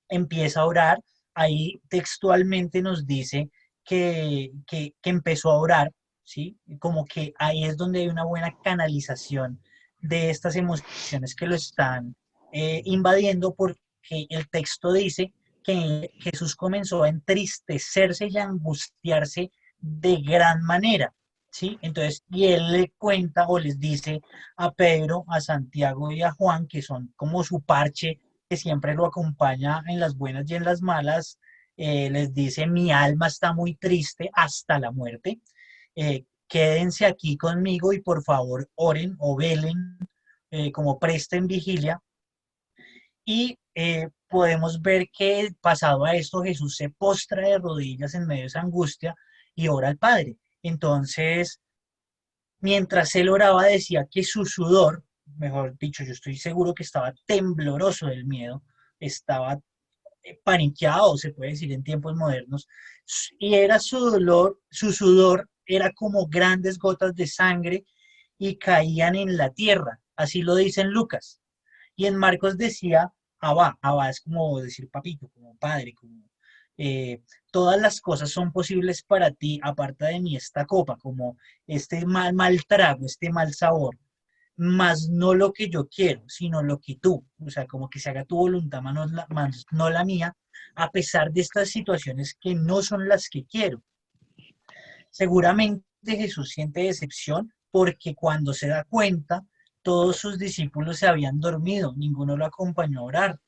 A: empieza a orar. Ahí textualmente nos dice que empezó a orar, ¿sí? Como que ahí es donde hay una buena canalización de estas emociones que lo están invadiendo, porque el texto dice que Jesús comenzó a entristecerse y a angustiarse de gran manera, ¿sí? Entonces, y él le cuenta o les dice a Pedro, a Santiago y a Juan, que son como su parche, que siempre lo acompaña en las buenas y en las malas, les dice, mi alma está muy triste hasta la muerte, quédense aquí conmigo y por favor oren o velen, como presten vigilia. Y podemos ver que pasado a esto Jesús se postra de rodillas en medio de esa angustia y ora al Padre. Entonces, mientras él oraba decía que su sudor, mejor dicho, yo estoy seguro que estaba tembloroso del miedo, estaba paniqueado, se puede decir en tiempos modernos, y era su dolor, su sudor era como grandes gotas de sangre y caían en la tierra, así lo dice en Lucas. Y en Marcos decía, Abba, Abba es como decir papito, como padre, como todas las cosas son posibles para ti, aparta de mí esta copa, como este mal trago, este mal sabor, más no lo que yo quiero, sino lo que tú, o sea, como que se haga tu voluntad, más no la mía, a pesar de estas situaciones que no son las que quiero. Seguramente Jesús siente decepción porque cuando se da cuenta, todos sus discípulos se habían dormido, ninguno lo acompañó a orar.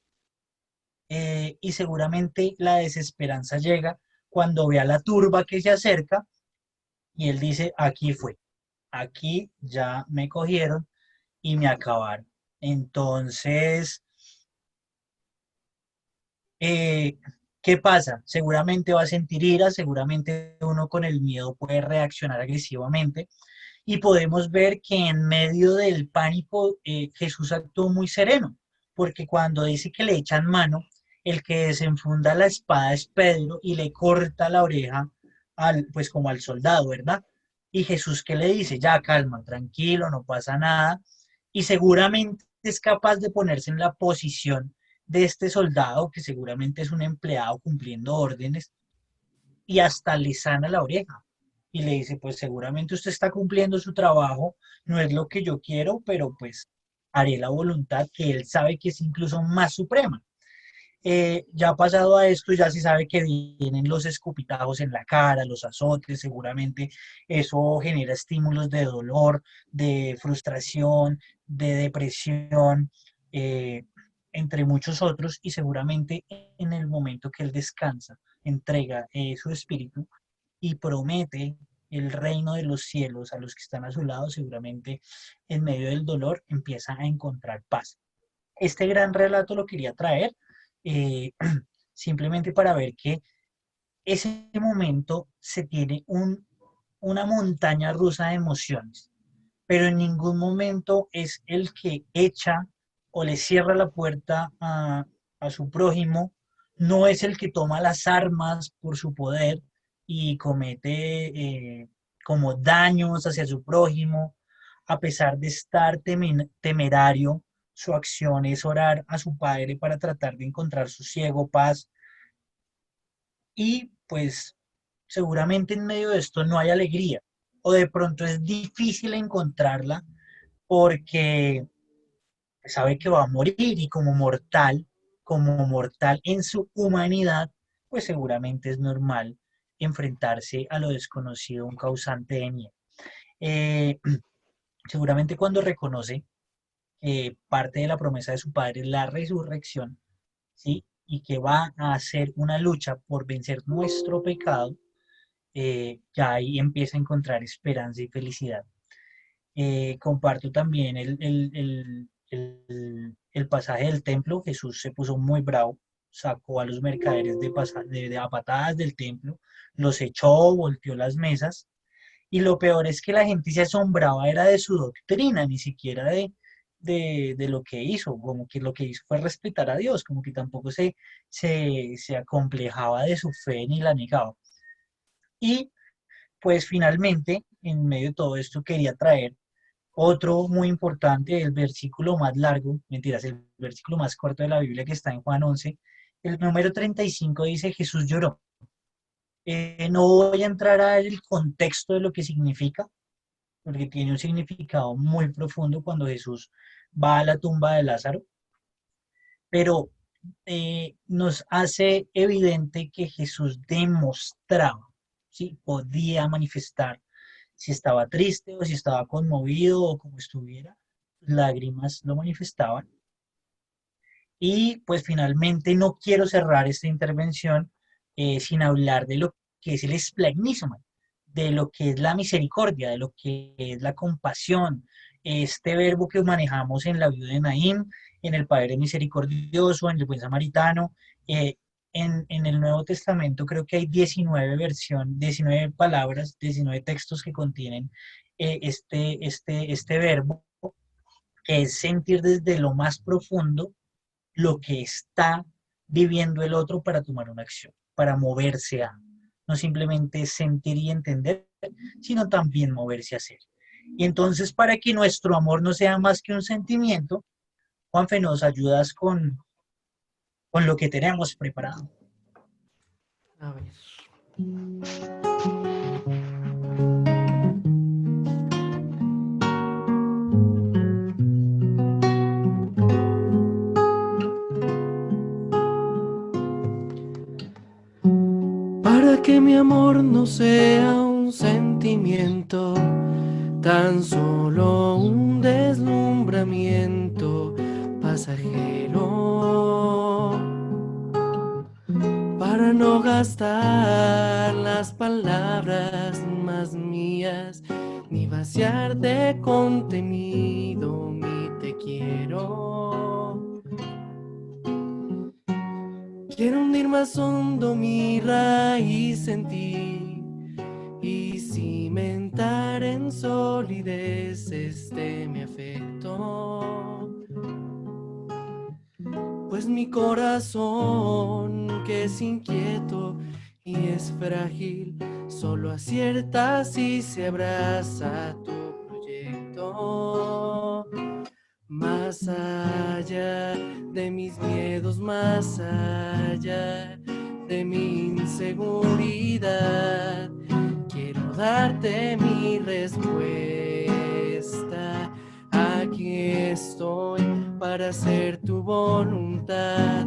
A: Y seguramente la desesperanza llega cuando ve a la turba que se acerca y él dice, aquí fue, aquí ya me cogieron y me acabaron. Entonces, ¿qué pasa? Seguramente va a sentir ira, seguramente uno con el miedo puede reaccionar agresivamente y podemos ver que en medio del pánico Jesús actuó muy sereno, porque cuando dice que le echan mano, el que desenfunda la espada es Pedro y le corta la oreja pues como al soldado, ¿verdad? Y Jesús, ¿qué le dice? Ya, calma, tranquilo, no pasa nada. Y seguramente es capaz de ponerse en la posición de este soldado, que seguramente es un empleado cumpliendo órdenes, y hasta le sana la oreja. Y le dice, pues seguramente usted está cumpliendo su trabajo, no es lo que yo quiero, pero pues haré la voluntad que él sabe que es incluso más suprema. Ya pasado a esto, ya se sabe que vienen los escupitajos en la cara, los azotes, seguramente eso genera estímulos de dolor, de frustración, de depresión, entre muchos otros, y seguramente en el momento que él descansa, entrega su espíritu y promete el reino de los cielos a los que están a su lado, seguramente en medio del dolor empieza a encontrar paz. Este gran relato lo quería traer simplemente para ver que ese momento se tiene una montaña rusa de emociones, pero en ningún momento es el que echa o le cierra la puerta a su prójimo, no es el que toma las armas por su poder y comete como daños hacia su prójimo, a pesar de estar temerario. Su acción es orar a su Padre para tratar de encontrar su ciego paz. Y pues seguramente en medio de esto no hay alegría, o de pronto es difícil encontrarla porque sabe que va a morir y como mortal en su humanidad, pues seguramente es normal enfrentarse a lo desconocido, un causante de miedo. Seguramente cuando reconoce parte de la promesa de su Padre, la resurrección, ¿sí? y que va a hacer una lucha por vencer nuestro pecado, ya ahí empieza a encontrar esperanza y felicidad. Comparto también el pasaje del templo. Jesús se puso muy bravo, sacó a los mercaderes de a patadas del templo, los echó, volteó las mesas, y lo peor es que la gente se asombraba era de su doctrina, ni siquiera de lo que hizo, como que lo que hizo fue respetar a Dios, como que tampoco se acomplejaba de su fe ni la negaba. Y pues finalmente, en medio de todo esto, quería traer otro muy importante, el versículo más largo, mentiras, el versículo más corto de la Biblia, que está en Juan 11, el número 35 dice: Jesús lloró. No voy a entrar al contexto de lo que significa, porque tiene un significado muy profundo cuando Jesús va a la tumba de Lázaro, pero nos hace evidente que Jesús demostraba, ¿sí? Podía manifestar si estaba triste o si estaba conmovido o como estuviera, lágrimas lo manifestaban. Y pues finalmente no quiero cerrar esta intervención sin hablar de lo que es el esplagnismo, de lo que es la misericordia, de lo que es la compasión, este verbo que manejamos en la viuda de Naín, en el Padre misericordioso, en el buen samaritano. En el Nuevo Testamento creo que hay 19 palabras, 19 textos que contienen este verbo, que es sentir desde lo más profundo lo que está viviendo el otro para tomar una acción, para moverse a, no simplemente sentir y entender, sino también moverse a hacer. Y entonces, para que nuestro amor no sea más que un sentimiento, Juanfe, nos ayudas con lo que tenemos preparado.
H: A ver.
G: Para que mi amor no sea un sentimiento, tan solo un deslumbramiento pasajero, para no gastar las palabras más mías, ni vaciar de contenido mi te quiero. Quiero hundir más hondo mi raíz en ti y cimentar en solidez mi afecto. Pues mi corazón, que es inquieto y es frágil, solo acierta si se abraza tu proyecto. Más allá de mis miedos, más allá de mi inseguridad, quiero darte mi respuesta. Aquí estoy para hacer tu voluntad,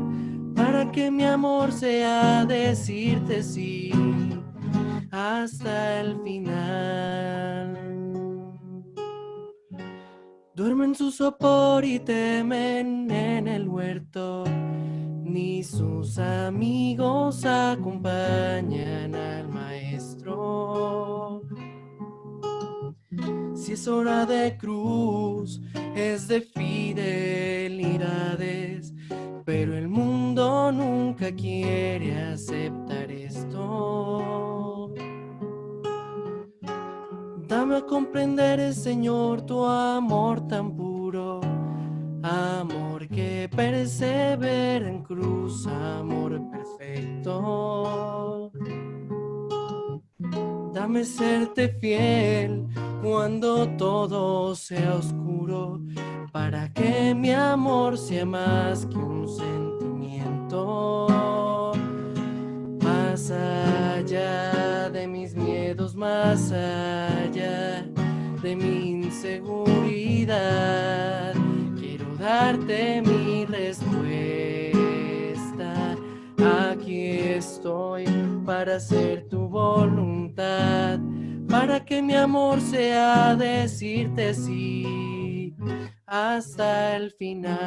G: para que mi amor sea decirte sí hasta el final. Duermen su sopor y temen en el huerto, ni sus amigos acompañan al maestro. Si es hora de cruz, es de fidelidades, pero el mundo nunca quiere aceptar esto. Dame a comprender, Señor, tu amor tan puro, amor que persevera en cruz, amor perfecto. Dame serte fiel cuando todo sea oscuro, para que mi amor sea más que un sentimiento. Más allá de mis miedos, más allá de mi inseguridad, quiero darte mi respuesta. Aquí estoy para hacer tu voluntad, para que mi amor sea decirte sí hasta el final.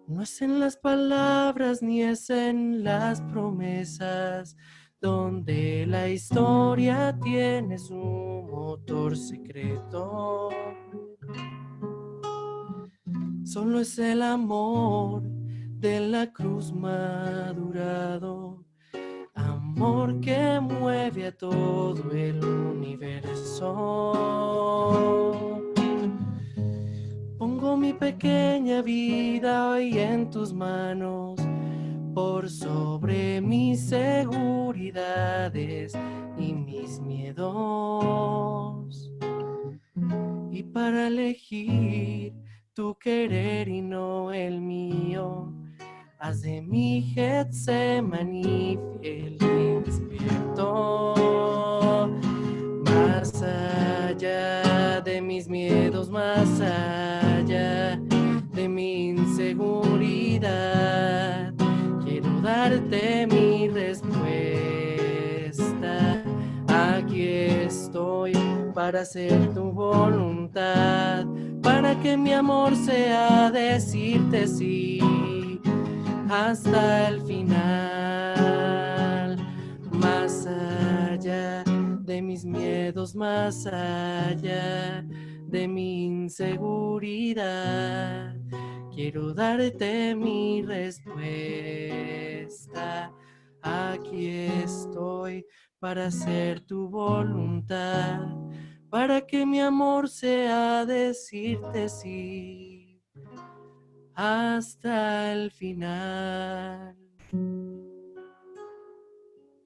G: No es en las palabras ni es en las promesas donde la historia tiene su motor secreto. Solo es el amor de la cruz madurado, amor que mueve a todo el universo. Pongo mi pequeña vida hoy en tus manos, por sobre mis seguridades y mis miedos. Y para elegir tu querer y no el mío, haz de mi Getsemaní fiel y despierto. Más allá de mis miedos, más allá de mi inseguridad, quiero darte mi respuesta. Aquí estoy para hacer tu voluntad, para que mi amor sea decirte sí hasta el final. Más allá de mis miedos, más allá de mi inseguridad, quiero darte mi respuesta. Aquí estoy para hacer tu voluntad, para que mi amor sea decirte sí hasta el final.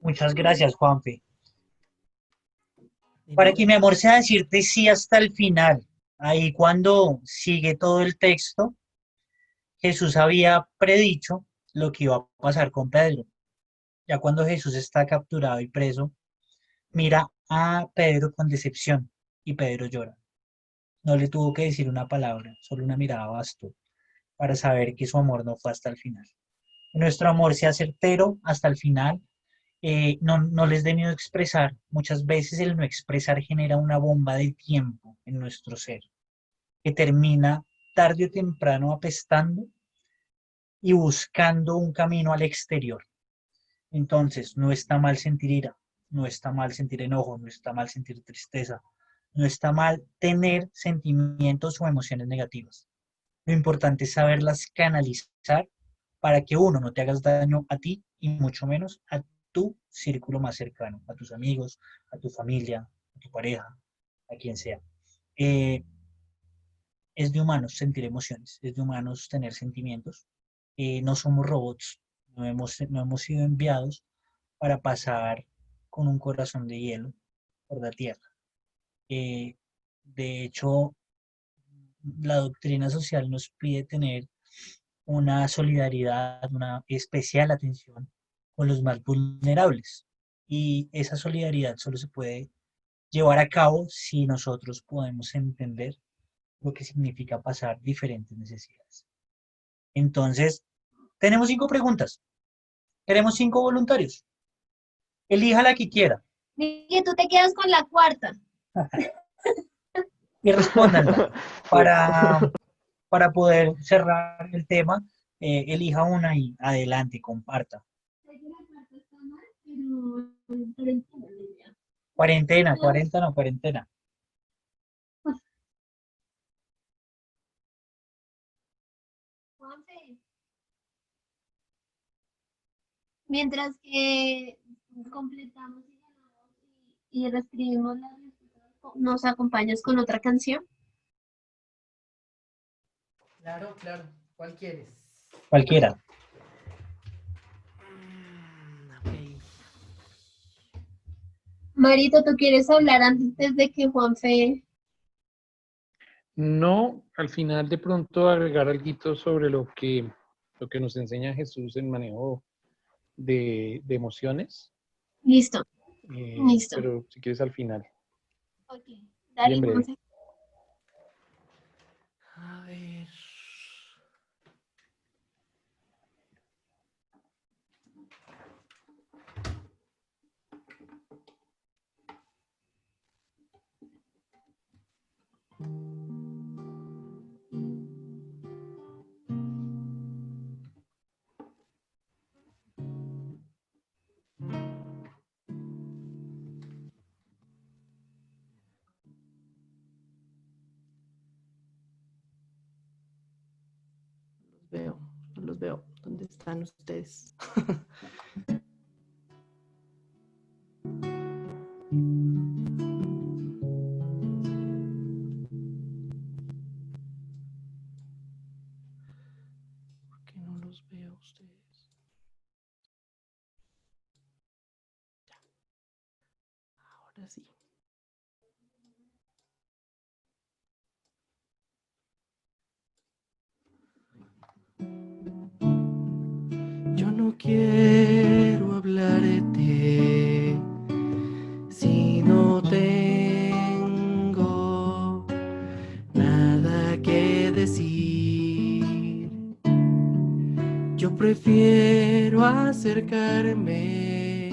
A: Muchas gracias, Juanfe. Para que mi amor sea decirte sí hasta el final. Ahí cuando sigue todo el texto, Jesús había predicho lo que iba a pasar con Pedro. Ya cuando Jesús está capturado y preso, mira a Pedro con decepción y Pedro llora. No le tuvo que decir una palabra, solo una mirada bastó para saber que su amor no fue hasta el final. Que nuestro amor sea certero hasta el final. No les dé miedo expresar. Muchas veces el no expresar genera una bomba de tiempo en nuestro ser, que termina tarde o temprano apestando y buscando un camino al exterior. Entonces, no está mal sentir ira, no está mal sentir enojo, no está mal sentir tristeza, no está mal tener sentimientos o emociones negativas. Lo importante es saberlas canalizar para que uno no te hagas daño a ti y mucho menos a tu círculo más cercano, a tus amigos, a tu familia, a tu pareja, a quien sea. Es de humanos sentir emociones, es de humanos tener sentimientos. No somos robots, no hemos sido enviados para pasar con un corazón de hielo por la tierra. De hecho, la doctrina social nos pide tener una solidaridad, una especial atención con los más vulnerables. Y esa solidaridad solo se puede llevar a cabo si nosotros podemos entender lo que significa pasar diferentes necesidades. Entonces, tenemos 5 preguntas. Tenemos 5 voluntarios. Elija la que quiera.
B: Miguel, tú te quedas con la cuarta.
A: Y respóndanla para poder cerrar el tema. Elija una y adelante, comparta. Cuarentena, cuarentena.
B: Mientras que completamos y reescribimos las respuestas, ¿nos acompañas con otra canción?
H: Claro, claro. ¿Cuál quieres?
A: Cualquiera.
B: Marito, ¿tú quieres hablar antes de que Juanfe...
E: No, al final de pronto agregar algo sobre lo que nos enseña Jesús en manejo de emociones.
B: Listo. Listo.
E: Pero si quieres al final.
B: Ok, dale,
E: Bien breve.
B: Juanfe.
H: A ver.
G: veo, no los veo. ¿Dónde están ustedes? ¿Por qué no los veo a ustedes? Ya. Ahora sí. Yo no quiero hablarte si no tengo nada que decir. Yo prefiero acercarme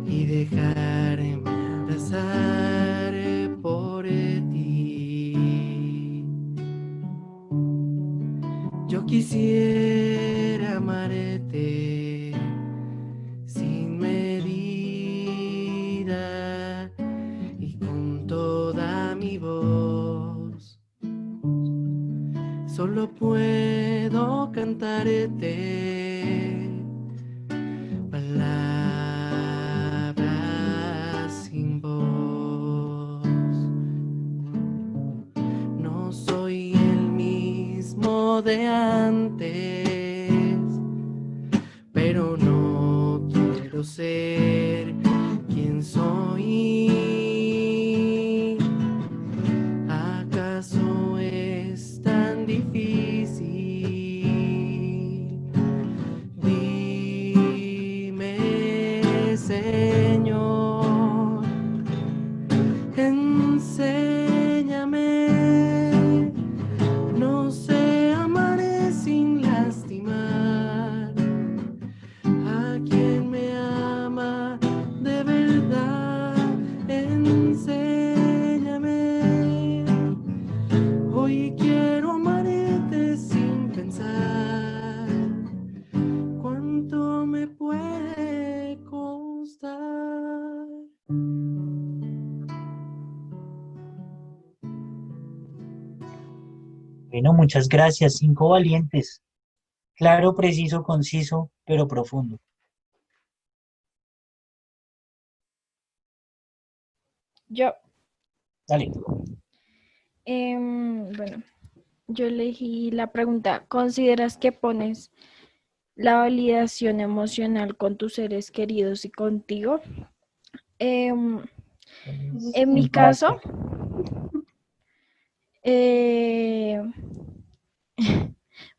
G: y dejarme abrazar por ti. Yo quisiera amarte sin medida y con toda mi voz. Solo puedo cantarte palabras sin voz. No soy el mismo de antes, pero no quiero ser quien soy. ¿Acaso es tan difícil? Dime, Señor, enséñame. No sé, amaré sin lastimar a quien me ama de verdad. Enséñame. Hoy quiero amarte sin pensar cuánto me puede costar.
A: Bueno, muchas gracias. 5 valientes. Claro, preciso, conciso, pero profundo.
D: Yo,
A: Dale.
D: bueno, yo elegí la pregunta, ¿consideras que pones la validación emocional con tus seres queridos y contigo? En mi caso,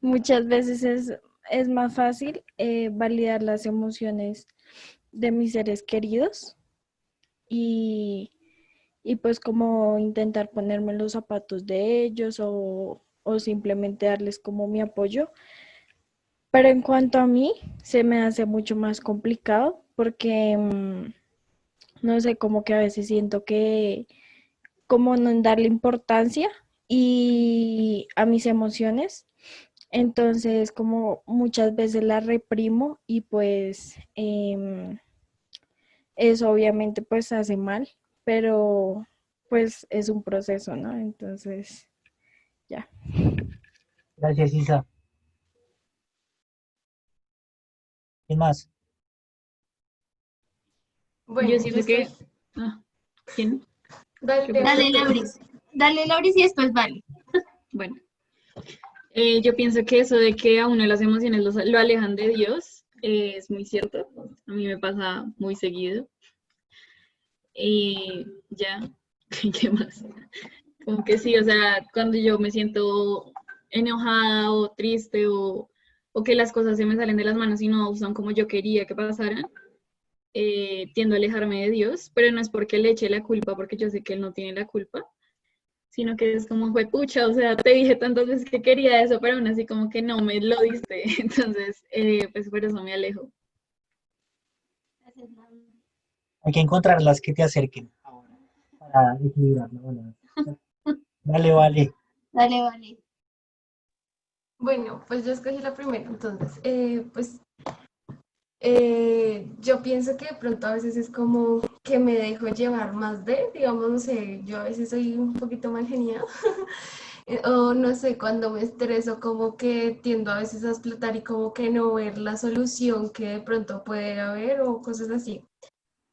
D: muchas veces es más fácil validar las emociones de mis seres queridos y pues como intentar ponerme en los zapatos de ellos o simplemente darles como mi apoyo. Pero en cuanto a mí, se me hace mucho más complicado porque, no sé, como que a veces siento que como no darle importancia y a mis emociones. Entonces, como muchas veces las reprimo y pues eso obviamente pues hace mal, pero pues es un proceso, ¿no? Entonces, ya.
A: Gracias, Isa. ¿Quién más?
C: Bueno,
I: Yo siento que... ¿Quién?
C: Dale,
B: Dale, Lauris. Dale, Lauris, y después vale.
I: Bueno, yo pienso que eso de que a uno las emociones lo alejan de Dios es muy cierto. A mí me pasa muy seguido. Y ya, ¿qué más? Como que sí, o sea, cuando yo me siento enojada o triste o que las cosas se me salen de las manos y no son como yo quería que pasaran, tiendo a alejarme de Dios, pero no es porque le eche la culpa, porque yo sé que Él no tiene la culpa, sino que es como, fue pucha, o sea, te dije tantas veces que quería eso, pero aún así como que no me lo diste, entonces, pues por eso me alejo.
A: Hay que encontrar las que te acerquen ahora para equilibrar la balanza. Dale, vale.
B: Dale, vale.
C: Bueno, pues yo escogí la primera, entonces, yo pienso que de pronto a veces es como que me dejo llevar más de, digamos, no sé, yo a veces soy un poquito mal geniada O no sé, cuando me estreso, como que tiendo a veces a explotar y como que no ver la solución que de pronto puede haber o cosas así.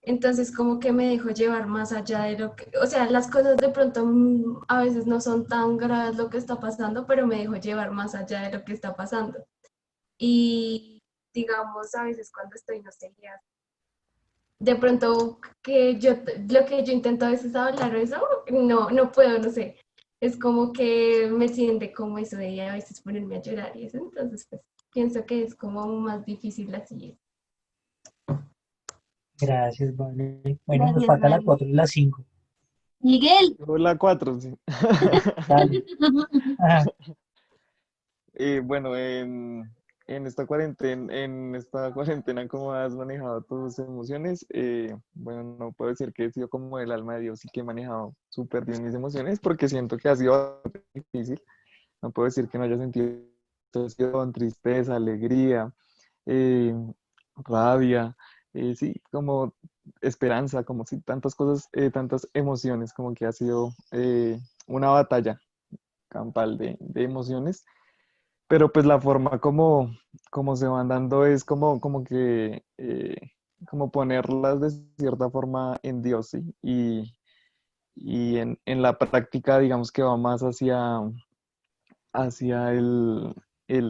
C: Entonces como que me dejo llevar más allá de lo que, o sea, las cosas de pronto a veces no son tan graves lo que está pasando, pero me dejo llevar más allá de lo que está pasando. Y digamos, a veces cuando estoy, no sé, de pronto que lo que yo intento a veces hablar o eso, no puedo, no sé. Es como que me siente como eso de a veces ponerme a llorar y eso, entonces pues pienso que es como más difícil así.
A: Gracias, vale. Bueno, nos
B: Gracias,
A: falta la
B: Vale.
A: 4 y la 5.
B: Miguel.
J: La 4, sí.
A: Dale. Ah,
J: Bueno, en esta cuarentena, ¿cómo has manejado tus emociones? Bueno, no puedo decir que he sido como el alma de Dios y que he manejado súper bien mis emociones porque siento que ha sido bastante difícil. No puedo decir que no haya sentido emoción, tristeza, alegría, eh, rabia, sí, como esperanza, como sí, tantas cosas, tantas emociones, como que ha sido una batalla campal de emociones, pero pues la forma como se van dando es como que, como ponerlas de cierta forma en Dios, ¿sí? Y en la práctica, digamos que va más hacia el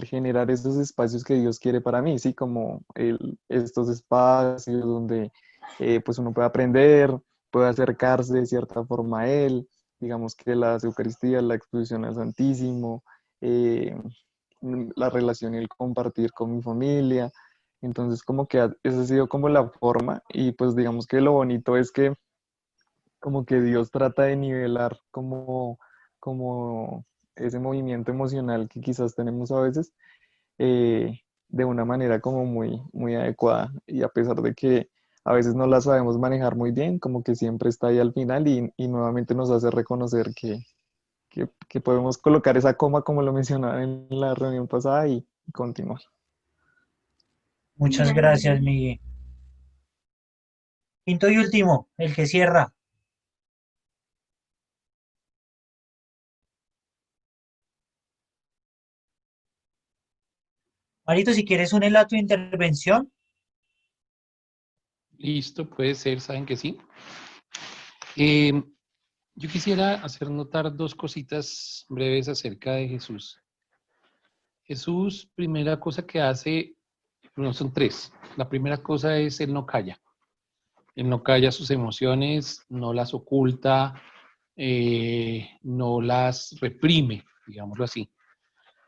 J: generar esos espacios que Dios quiere para mí, ¿sí? Como estos espacios donde pues uno puede aprender, puede acercarse de cierta forma a Él, digamos que las Eucaristías, la exposición al Santísimo, eh, la relación y el compartir con mi familia. Entonces, como que esa ha sido como la forma y pues digamos que lo bonito es que como que Dios trata de nivelar como ese movimiento emocional que quizás tenemos a veces de una manera como muy adecuada y a pesar de que a veces no la sabemos manejar muy bien, como que siempre está ahí al final y nuevamente nos hace reconocer que podemos colocar esa coma como lo mencionaba en la reunión pasada y continuar.
A: muchas gracias, Miguel. Quinto y último, el que cierra. Marito, si quieres un a tu intervención.
E: Listo, puede ser, saben que sí. Yo quisiera hacer notar dos cositas breves acerca de Jesús. Jesús, primera cosa que hace, no son tres. La primera cosa es Él no calla. Él no calla sus emociones, no las oculta, no las reprime, digámoslo así.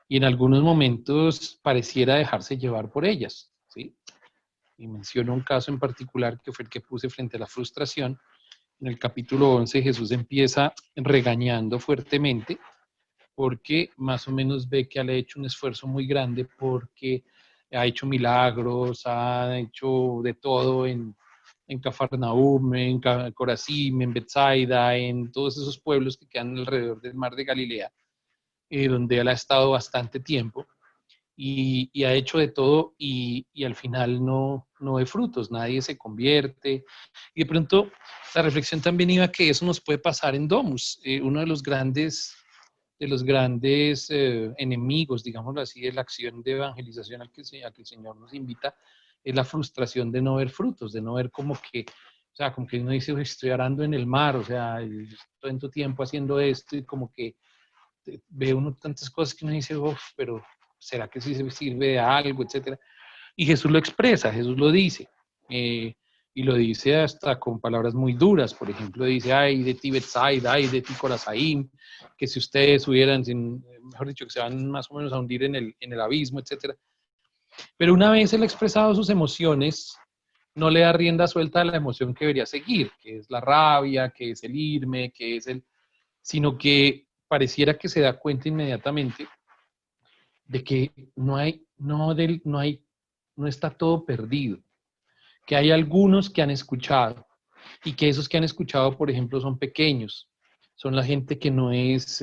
E: Y en algunos momentos pareciera dejarse llevar por ellas, ¿sí? Y menciono un caso en particular que fue el que puse frente a la frustración. En el capítulo 11 Jesús empieza regañando fuertemente porque más o menos ve que ha hecho un esfuerzo muy grande porque ha hecho milagros, ha hecho de todo en Cafarnaúm, en Corazim, en Betsaida, en todos esos pueblos que quedan alrededor del mar de Galilea, donde él ha estado bastante tiempo y ha hecho de todo y al final no ve frutos, nadie se convierte. Y de pronto la reflexión también iba que eso nos puede pasar en Domus, uno de los grandes enemigos, digámoslo así, de la acción de evangelización a que el Señor nos invita, es la frustración de no ver frutos, de no ver como que, o sea, como que uno dice, estoy arando en el mar, o sea, estoy en tu tiempo haciendo esto y como que ve uno tantas cosas que uno dice, uff, pero ¿será que sí se sirve de algo, etcétera? Y Jesús lo expresa, Jesús lo dice. Y lo dice hasta con palabras muy duras. Por ejemplo, dice, ay de ti Betsaida, ay de ti Corazaim, que si ustedes hubieran, mejor dicho, que se van más o menos a hundir en el abismo, etc. Pero una vez él ha expresado sus emociones, no le da rienda suelta a la emoción que debería seguir, que es la rabia, que es el irme, que es sino que pareciera que se da cuenta inmediatamente de que no está todo perdido, que hay algunos que han escuchado y que esos que han escuchado, por ejemplo, son pequeños, son la gente que no es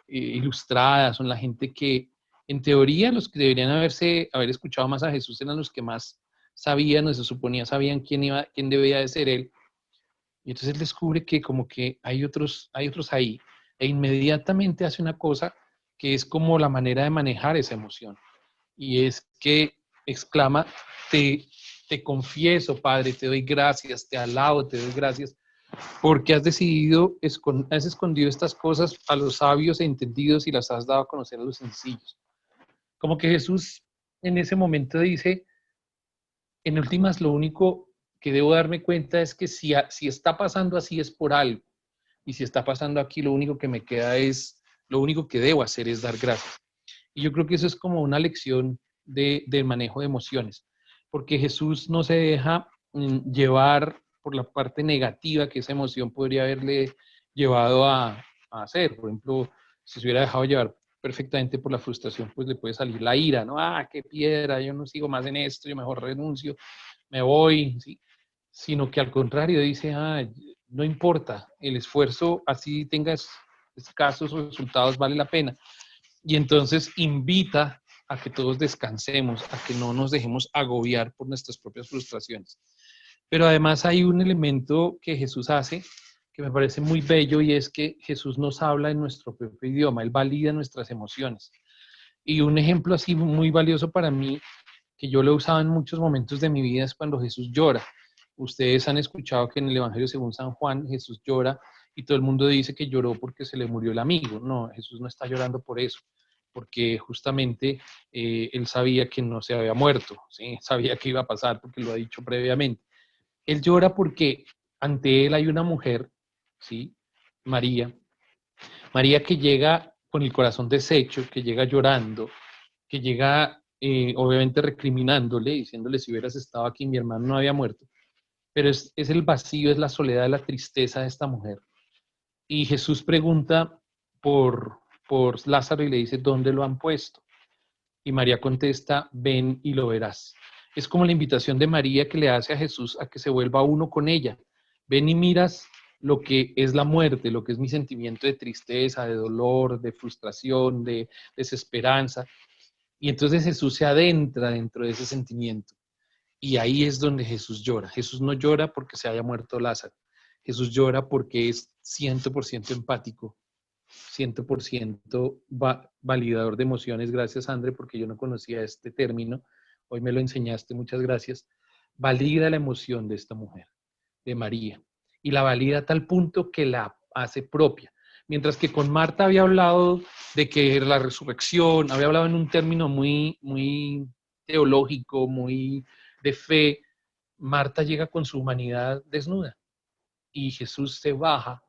E: ilustrada, son la gente que, en teoría, los que deberían haber escuchado más a Jesús eran los que más sabían o se suponía sabían quién debía de ser él. Y entonces él descubre que como que hay otros ahí. e inmediatamente hace una cosa que es como la manera de manejar esa emoción. Y es que exclama, te confieso, Padre, te doy gracias, te alabo, te doy gracias, porque has decidido, has escondido estas cosas a los sabios e entendidos y las has dado a conocer a los sencillos. Como que Jesús en ese momento dice, en últimas, lo único que debo darme cuenta es que si está pasando así es por algo. Y si está pasando aquí, lo único que me queda es, lo único que debo hacer es dar gracias. Y yo creo que eso es como una lección de manejo de emociones, porque Jesús no se deja llevar por la parte negativa que esa emoción podría haberle llevado a hacer. Por ejemplo, si se hubiera dejado llevar perfectamente por la frustración, pues le puede salir la ira, ¿no? Ah, qué piedra, yo no sigo más en esto, yo mejor renuncio, me voy, ¿sí? Sino que al contrario dice, no importa, el esfuerzo, así tengas escasos resultados, vale la pena. Y entonces invita a que todos descansemos, a que no nos dejemos agobiar por nuestras propias frustraciones. Pero además hay un elemento que Jesús hace que me parece muy bello, y es que Jesús nos habla en nuestro propio idioma, Él valida nuestras emociones. Y un ejemplo así muy valioso para mí, que yo lo he usado en muchos momentos de mi vida, es cuando Jesús llora. Ustedes han escuchado que en el Evangelio según San Juan, Jesús llora y todo el mundo dice que lloró porque se le murió el amigo. No, Jesús no está llorando por eso, porque justamente Él sabía que no se había muerto, ¿sí? Sabía que iba a pasar porque lo ha dicho previamente. Él llora porque ante Él hay una mujer, ¿sí? María que llega con el corazón deshecho, que llega llorando, que llega obviamente recriminándole, diciéndole, si hubieras estado aquí, mi hermano no había muerto. Pero es el vacío, es la soledad, la tristeza de esta mujer. Y Jesús pregunta por Lázaro y le dice, ¿dónde lo han puesto? Y María contesta, ven y lo verás. Es como la invitación de María que le hace a Jesús a que se vuelva uno con ella. Ven y miras lo que es la muerte, lo que es mi sentimiento de tristeza, de dolor, de frustración, de desesperanza. Y entonces Jesús se adentra dentro de ese sentimiento. Y ahí es donde Jesús llora. Jesús no llora porque se haya muerto Lázaro. Jesús llora porque es 100% empático, 100% validador de emociones. Gracias, André, porque yo no conocía este término. Hoy me lo enseñaste, muchas gracias. Valida la emoción de esta mujer, de María. Y la valida a tal punto que la hace propia. Mientras que con Marta había hablado de que la resurrección, había hablado en un término muy, muy teológico, muy de fe, Marta llega con su humanidad desnuda y Jesús se baja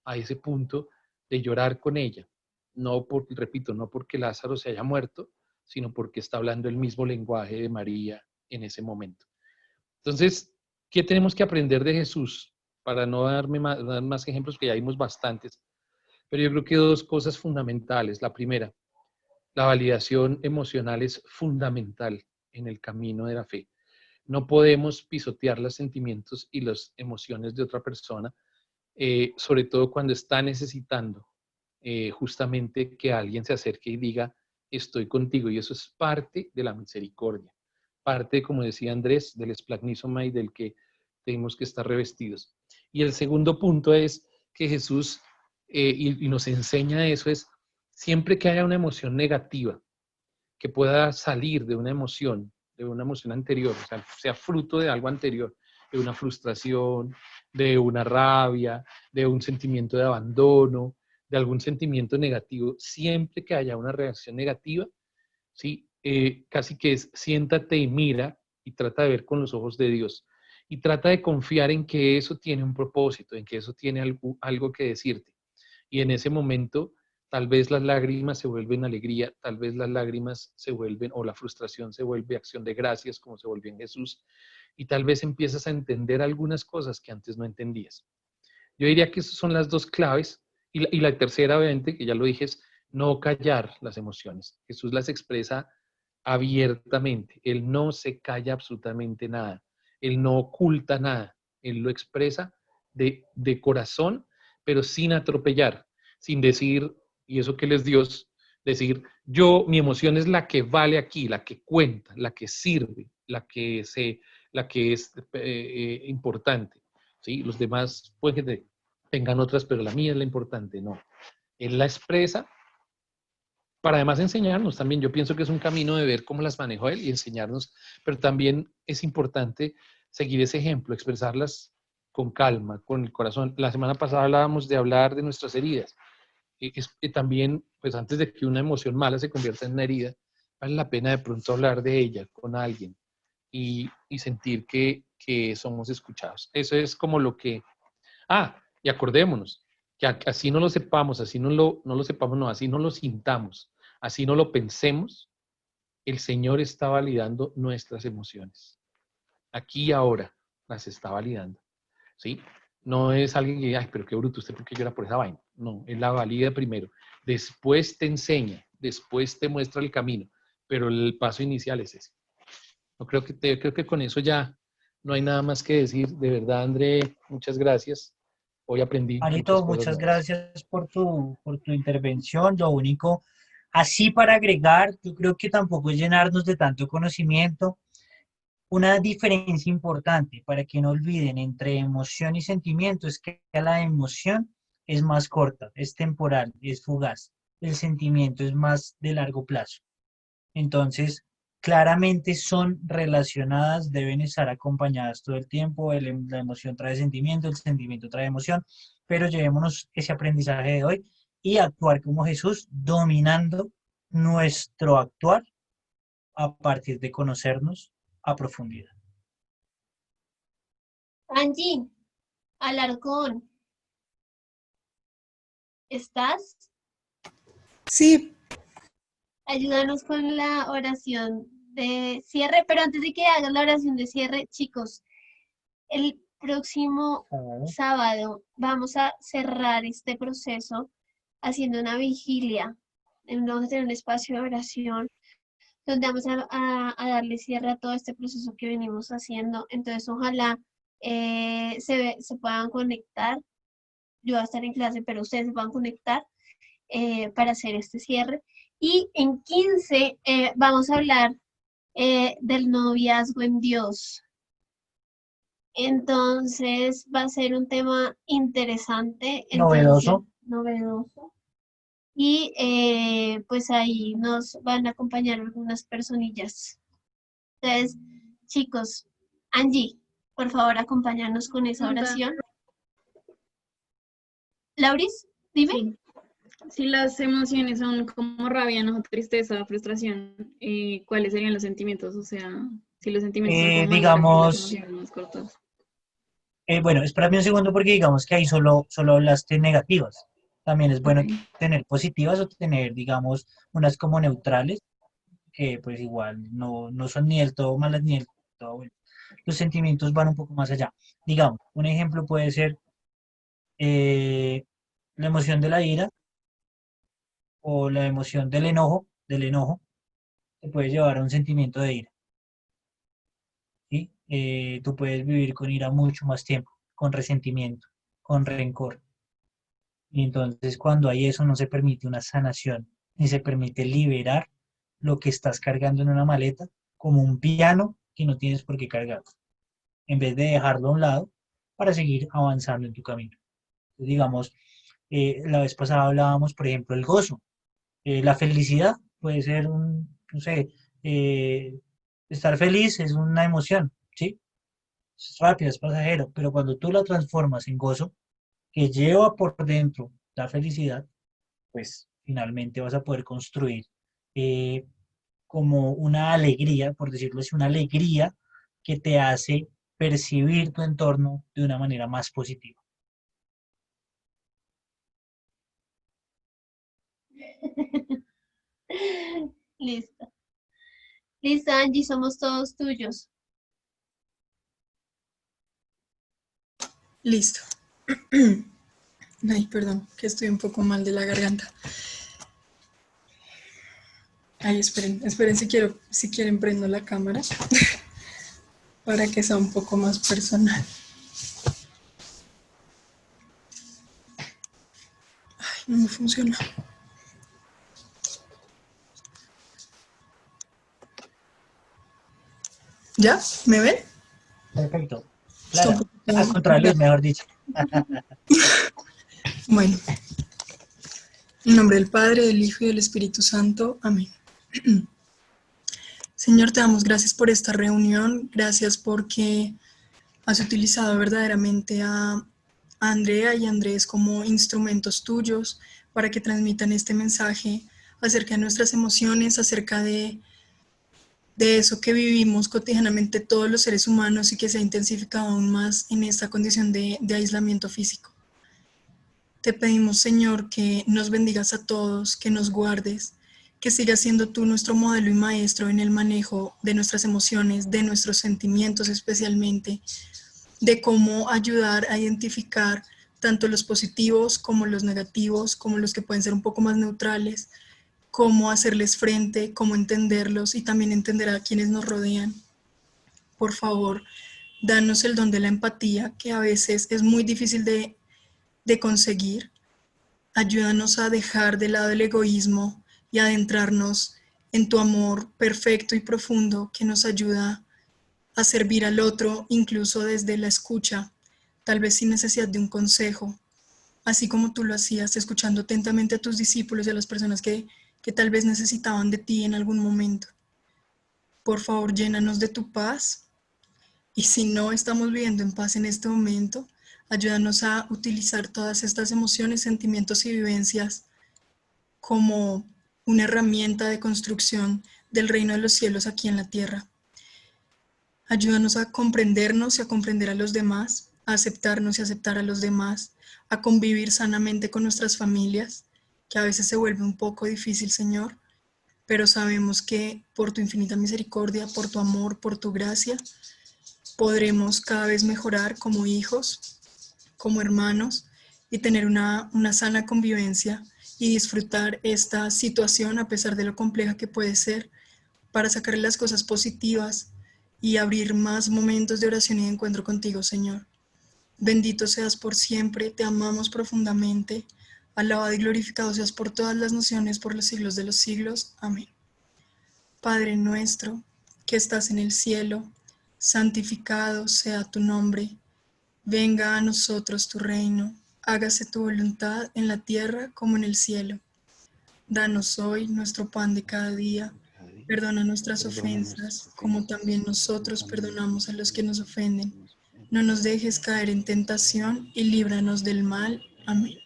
E: a ese punto de llorar con ella. No repito, no porque Lázaro se haya muerto, sino porque está hablando el mismo lenguaje de María en ese momento. Entonces, ¿qué tenemos que aprender de Jesús? Para no dar más ejemplos, que ya vimos bastantes, pero yo creo que dos cosas fundamentales. La primera, la validación emocional es fundamental en el camino de la fe. No podemos pisotear los sentimientos y las emociones de otra persona, sobre todo cuando está necesitando justamente que alguien se acerque y diga, estoy contigo. Y eso es parte de la misericordia, parte, como decía Andrés, del esplagnísoma y del que tenemos que estar revestidos. Y el segundo punto es que Jesús, y nos enseña eso, es siempre que haya una emoción negativa, que pueda salir de una emoción anterior, o sea fruto de algo anterior, de una frustración, de una rabia, de un sentimiento de abandono, de algún sentimiento negativo, siempre que haya una reacción negativa, ¿sí? Casi que es siéntate y mira y trata de ver con los ojos de Dios y trata de confiar en que eso tiene un propósito, en que eso tiene algo que decirte. Y en ese momento tal vez las lágrimas se vuelven alegría, tal vez las lágrimas se vuelven, o la frustración se vuelve acción de gracias, como se volvió en Jesús, y tal vez empiezas a entender algunas cosas que antes no entendías. Yo diría que esas son las dos claves, y la tercera, obviamente, que ya lo dije, es no callar las emociones. Jesús las expresa abiertamente, Él no se calla absolutamente nada, Él no oculta nada, Él lo expresa de corazón, pero sin atropellar, sin decir, y eso que Él es Dios, decir, mi emoción es la que vale aquí, la que cuenta, la que sirve, la que es importante, ¿sí? Los demás pueden que tengan otras, pero la mía es la importante, no. Él la expresa para además enseñarnos también. Yo pienso que es un camino de ver cómo las manejó él y enseñarnos, pero también es importante seguir ese ejemplo, expresarlas con calma, con el corazón. La semana pasada hablábamos de hablar de nuestras heridas. Y también, pues antes de que una emoción mala se convierta en una herida, vale la pena de pronto hablar de ella con alguien y sentir que somos escuchados. Eso es como lo que... y acordémonos, que así no lo sepamos, así no lo sepamos, no, así no lo sintamos, así no lo pensemos, el Señor está validando nuestras emociones. Aquí y ahora las está validando, ¿sí? No es alguien que, ay, pero qué bruto, ¿usted por qué llora por esa vaina? No, él la valida primero. Después te enseña, después te muestra el camino, pero el paso inicial es ese. Creo que con eso ya no hay nada más que decir. De verdad, André, muchas gracias. Hoy aprendí
A: Marito, muchas gracias por tu intervención. Lo único, así para agregar, yo creo que tampoco es llenarnos de tanto conocimiento. Una diferencia importante para que no olviden entre emoción y sentimiento es que la emoción es más corta, es temporal, es fugaz. El sentimiento es más de largo plazo. Entonces, claramente son relacionadas, deben estar acompañadas todo el tiempo. La emoción trae sentimiento, el sentimiento trae emoción, pero llevémonos ese aprendizaje de hoy y actuar como Jesús, dominando nuestro actuar a partir de conocernos a profundidad.
B: Angie, Alarcón, ¿estás?
L: Sí.
B: Ayúdanos con la oración de cierre, pero antes de que hagas la oración de cierre, chicos, el próximo sábado vamos a cerrar este proceso haciendo una vigilia. Vamos a tener un espacio de oración donde vamos a darle cierre a todo este proceso que venimos haciendo. Entonces, ojalá se puedan conectar. Yo voy a estar en clase, pero ustedes se puedan conectar para hacer este cierre. Y en 15 vamos a hablar del noviazgo en Dios. Entonces va a ser un tema interesante.
A: Novedoso.
B: Novedoso. Y pues ahí nos van a acompañar algunas personillas. Entonces, chicos, Angie, por favor, acompáñanos con esa oración. Lauris, dime.
I: Sí. Si las emociones son como rabia, enojo, tristeza, frustración, ¿cuáles serían los sentimientos? O sea, si los sentimientos son como
A: digamos,
I: más cortos.
A: Bueno, espérame un segundo porque digamos que ahí solo hablaste negativas. También es bueno tener positivas o tener, digamos, unas como neutrales, que pues igual no son ni del todo malas ni del todo buenas. Los sentimientos van un poco más allá. Digamos, un ejemplo puede ser la emoción de la ira o la emoción del enojo, te puede llevar a un sentimiento de ira. ¿Sí? Tú puedes vivir con ira mucho más tiempo, con resentimiento, con rencor. Y entonces cuando hay eso no se permite una sanación, ni se permite liberar lo que estás cargando en una maleta como un piano que no tienes por qué cargar, en vez de dejarlo a un lado para seguir avanzando en tu camino. Entonces, digamos, la vez pasada hablábamos, por ejemplo, el gozo. La felicidad puede ser no sé, estar feliz es una emoción, ¿sí? Es rápido, es pasajero, pero cuando tú la transformas en gozo, que lleva por dentro la felicidad, pues finalmente vas a poder construir como una alegría, por decirlo así, una alegría que te hace percibir tu entorno de una manera más positiva.
B: Listo. Listo, Angie, somos todos tuyos.
L: Listo. Ay, perdón, que estoy un poco mal de la garganta. Ay, esperen si quieren prendo la cámara para que sea un poco más personal. Ay, no me funciona. ¿Ya? ¿Me ven?
A: Perfecto. Claro, al contrario, mejor dicho.
L: Bueno, En nombre del Padre, del Hijo y del Espíritu Santo. Amén. Señor, te damos gracias por esta reunión. Gracias porque has utilizado verdaderamente a Andrea y a Andrés como instrumentos tuyos para que transmitan este mensaje acerca de nuestras emociones, acerca de eso que vivimos cotidianamente todos los seres humanos y que se ha intensificado aún más en esta condición de aislamiento físico. Te pedimos, Señor, que nos bendigas a todos, que nos guardes, que sigas siendo tú nuestro modelo y maestro en el manejo de nuestras emociones, de nuestros sentimientos especialmente, de cómo ayudar a identificar tanto los positivos como los negativos, como los que pueden ser un poco más neutrales, cómo hacerles frente, cómo entenderlos y también entender a quienes nos rodean. Por favor, danos el don de la empatía, que a veces es muy difícil de conseguir. Ayúdanos a dejar de lado el egoísmo y adentrarnos en tu amor perfecto y profundo que nos ayuda a servir al otro, incluso desde la escucha, tal vez sin necesidad de un consejo, así como tú lo hacías, escuchando atentamente a tus discípulos y a las personas que tal vez necesitaban de ti en algún momento. Por favor, llénanos de tu paz, y si no estamos viviendo en paz en este momento, ayúdanos a utilizar todas estas emociones, sentimientos y vivencias como una herramienta de construcción del reino de los cielos aquí en la tierra. Ayúdanos a comprendernos y a comprender a los demás, a aceptarnos y aceptar a los demás, a convivir sanamente con nuestras familias, que a veces se vuelve un poco difícil, Señor, pero sabemos que por tu infinita misericordia, por tu amor, por tu gracia, podremos cada vez mejorar como hijos, como hermanos, y tener una sana convivencia y disfrutar esta situación a pesar de lo compleja que puede ser, para sacar las cosas positivas y abrir más momentos de oración y de encuentro contigo, Señor. Bendito seas por siempre, te amamos profundamente, alabado y glorificado seas por todas las naciones, por los siglos de los siglos. Amén. Padre nuestro, que estás en el cielo, santificado sea tu nombre. Venga a nosotros tu reino, hágase tu voluntad en la tierra como en el cielo. Danos hoy nuestro pan de cada día. Perdona nuestras ofensas, como también nosotros perdonamos a los que nos ofenden. No nos dejes caer en tentación y líbranos del mal. Amén.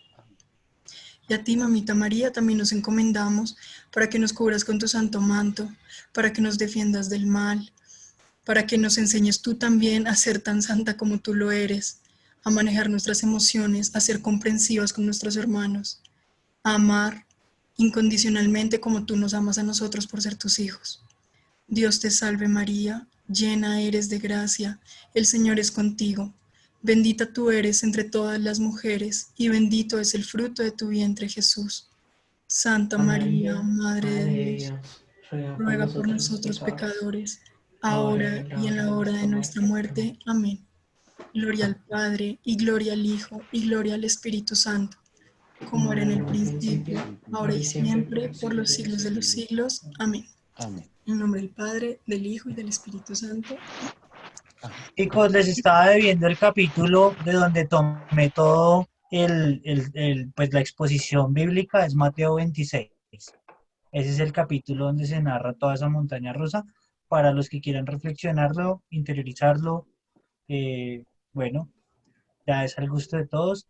L: Y a ti, Mamita María, también nos encomendamos para que nos cubras con tu santo manto, para que nos defiendas del mal, para que nos enseñes tú también a ser tan santa como tú lo eres, a manejar nuestras emociones, a ser comprensivas con nuestros hermanos, a amar incondicionalmente como tú nos amas a nosotros por ser tus hijos. Dios te salve María, llena eres de gracia, el Señor es contigo. Bendita tú eres entre todas las mujeres, y bendito es el fruto de tu vientre, Jesús. Santa María, Madre de Dios, ruega por nosotros pecadores, ahora y en la hora de nuestra muerte. Amén. Gloria al Padre, y gloria al Hijo, y gloria al Espíritu Santo, como era en el principio, ahora y siempre, por los siglos de los siglos. Amén. En nombre del Padre, del Hijo y del Espíritu Santo.
A: Chicos, les estaba debiendo el capítulo de donde tomé todo pues la exposición bíblica, es Mateo 26. Ese es el capítulo donde se narra toda esa montaña rusa, para los que quieran reflexionarlo, interiorizarlo. Bueno, ya es al gusto de todos.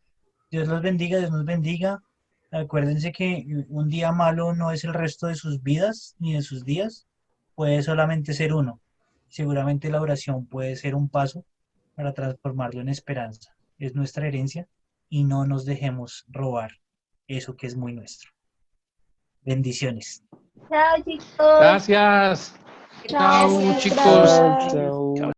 A: Dios los bendiga, Dios nos bendiga. Acuérdense que un día malo no es el resto de sus vidas ni de sus días, puede solamente ser uno. Seguramente la oración puede ser un paso para transformarlo en esperanza. Es nuestra herencia y no nos dejemos robar eso que es muy nuestro. Bendiciones.
B: Chao, chicos.
E: Gracias. Chao, chicos.
J: Chao.